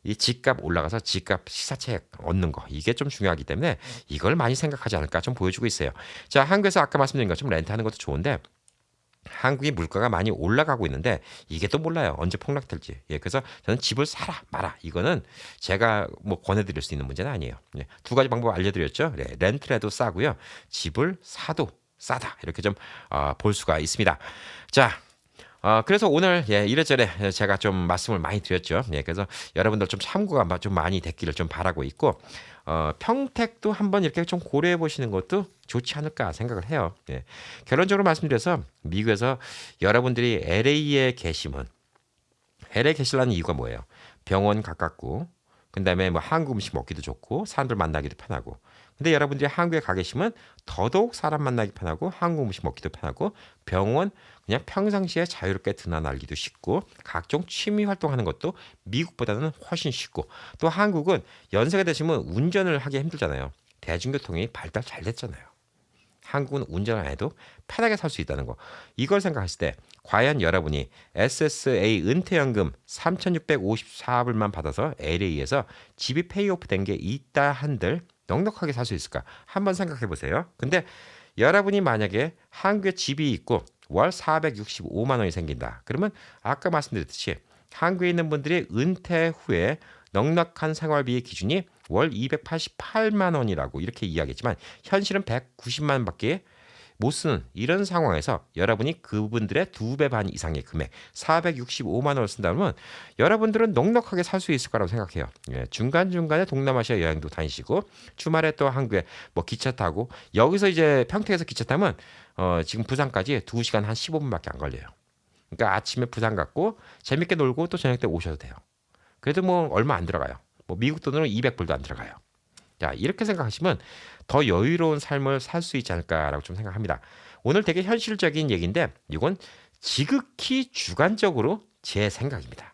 이 집값 올라가서 집값 시사책 얻는 거 이게 좀 중요하기 때문에 이걸 많이 생각하지 않을까 좀 보여주고 있어요. 자, 한국에서 아까 말씀드린 것처럼 렌트하는 것도 좋은데 한국이 물가가 많이 올라가고 있는데 이게 또 몰라요. 언제 폭락될지. 예, 그래서 저는 집을 사라 마라. 이거는 제가 뭐 권해드릴 수 있는 문제는 아니에요. 예, 두 가지 방법 알려드렸죠. 네, 렌트라도 싸고요. 집을 사도 싸다. 이렇게 좀 볼 수가 있습니다. 자, 그래서 오늘 예, 이래저래 제가 좀 말씀을 많이 드렸죠. 예, 그래서 여러분들 좀 참고가 좀 많이 됐기를 좀 바라고 있고 평택도 한번 이렇게 좀 고려해 보시는 것도 좋지 않을까 생각을 해요. 예. 결론적으로 말씀드려서 미국에서 여러분들이 LA에 계시면 LA 계시려는 이유가 뭐예요? 병원 가깝고 그다음에 뭐 한국 음식 먹기도 좋고 사람들 만나기도 편하고 근데 여러분들이 한국에 가 계시면 더더욱 사람 만나기 편하고 한국 음식 먹기도 편하고 병원 그냥 평상시에 자유롭게 드나들기도 쉽고 각종 취미 활동하는 것도 미국보다는 훨씬 쉽고 또 한국은 연세가 되시면 운전을 하기 힘들잖아요. 대중교통이 발달 잘 됐잖아요. 한국은 운전 안 해도 편하게 살 수 있다는 거. 이걸 생각했을 때 과연 여러분이 SSA 은퇴연금 3,654불만 받아서 LA에서 집이 페이오프 된 게 있다 한들 넉넉하게 살 수 있을까? 한번 생각해 보세요. 근데 여러분이 만약에 한국에 집이 있고 월 465만 원이 생긴다. 그러면 아까 말씀드렸듯이 한국에 있는 분들이 은퇴 후에 넉넉한 생활비의 기준이 월 288만 원이라고 이렇게 이야기했지만 현실은 190만 원밖에 못 쓰는 이런 상황에서 여러분이 그분들의 2배 반 이상의 금액 465만 원을 쓴다면 여러분들은 넉넉하게 살 수 있을 거라고 생각해요. 예, 중간중간에 동남아시아 여행도 다니시고 주말에 또 한국에 뭐 기차 타고 여기서 이제 평택에서 기차 타면 지금 부산까지 2시간 한 15분밖에 안 걸려요. 그러니까 아침에 부산 갔고 재밌게 놀고 또 저녁 때 오셔도 돼요. 그래도 뭐 얼마 안 들어가요. 뭐 미국 돈으로 200불도 안 들어가요. 자, 이렇게 생각하시면 더 여유로운 삶을 살 수 있지 않을까라고 좀 생각합니다. 오늘 되게 현실적인 얘기인데 이건 지극히 주관적으로 제 생각입니다.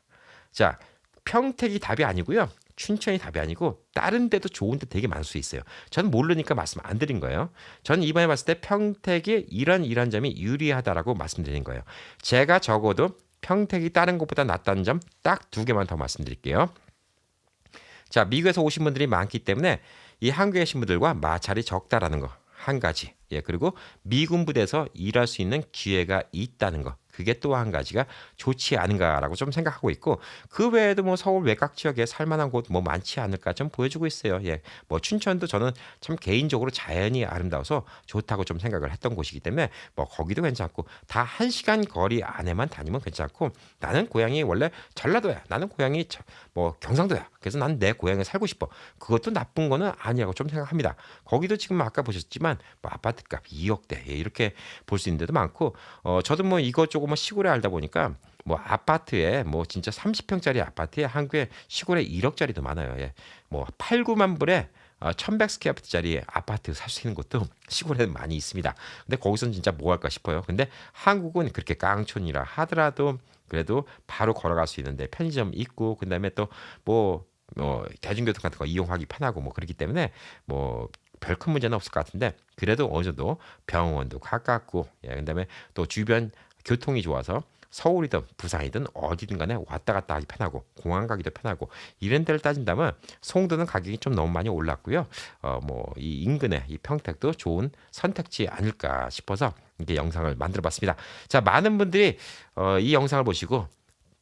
자, 평택이 답이 아니고요. 춘천이 답이 아니고 다른 데도 좋은 데 되게 많을 수 있어요. 저는 모르니까 말씀 안 드린 거예요. 저는 이번에 봤을 때 평택이 이런 점이 유리하다라고 말씀드린 거예요. 제가 적어도 평택이 다른 곳보다 낫다는 점 딱 2개만 더 말씀드릴게요. 자, 미국에서 오신 분들이 많기 때문에 이 한국에 계신 분들과 마찰이 적다라는 거 한 가지. 예, 그리고 미군 부대에서 일할 수 있는 기회가 있다는 거. 그게 또 한 가지가 좋지 않은가라고 좀 생각하고 있고 그 외에도 뭐 서울 외곽 지역에 살만한 곳 뭐 많지 않을까 좀 보여주고 있어요. 예, 뭐 춘천도 저는 참 개인적으로 자연이 아름다워서 좋다고 좀 생각을 했던 곳이기 때문에 뭐 거기도 괜찮고 다 1시간 거리 안에만 다니면 괜찮고 나는 고향이 원래 전라도야. 나는 고향이 뭐 경상도야. 그래서 난 내 고향에 살고 싶어. 그것도 나쁜 거는 아니라고 좀 생각합니다. 거기도 지금 아까 보셨지만 뭐 아파트값 2억대 이렇게 볼 수 있는 데도 많고 저도 뭐 이것저것 뭐 시골에 알다 보니까 뭐 아파트에 뭐 진짜 30평짜리 아파트에 한국에 시골에 1억짜리도 많아요. 예. 뭐 8, 9만 불에 1100스퀘어피트짜리 아파트 살 수 있는 곳도 시골에는 많이 있습니다. 근데 거기서는 진짜 뭐 할까 싶어요. 근데 한국은 그렇게 깡촌이라 하더라도 그래도 바로 걸어갈 수 있는데 편의점 있고 그다음에 또 뭐 대중교통 같은 거 이용하기 편하고 뭐 그렇기 때문에 뭐 별 큰 문제는 없을 것 같은데 그래도 어느 정도 병원도 가깝고 예, 그다음에 또 주변 교통이 좋아서 서울이든 부산이든 어디든 간에 왔다 갔다 하기 편하고 공항 가기도 편하고 이런 데를 따진다면 송도는 가격이 좀 너무 많이 올랐고요. 뭐 이 인근에 이 평택도 좋은 선택지 아닐까 싶어서 이렇게 영상을 만들어 봤습니다. 자, 많은 분들이 이 영상을 보시고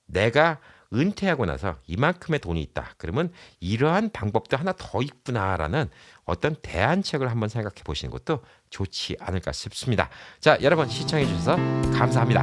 내가 은퇴하고 나서 이만큼의 돈이 있다. 그러면 이러한 방법도 하나 더 있구나라는 어떤 대안책을 한번 생각해 보시는 것도 좋지 않을까 싶습니다. 자, 여러분 시청해 주셔서 감사합니다.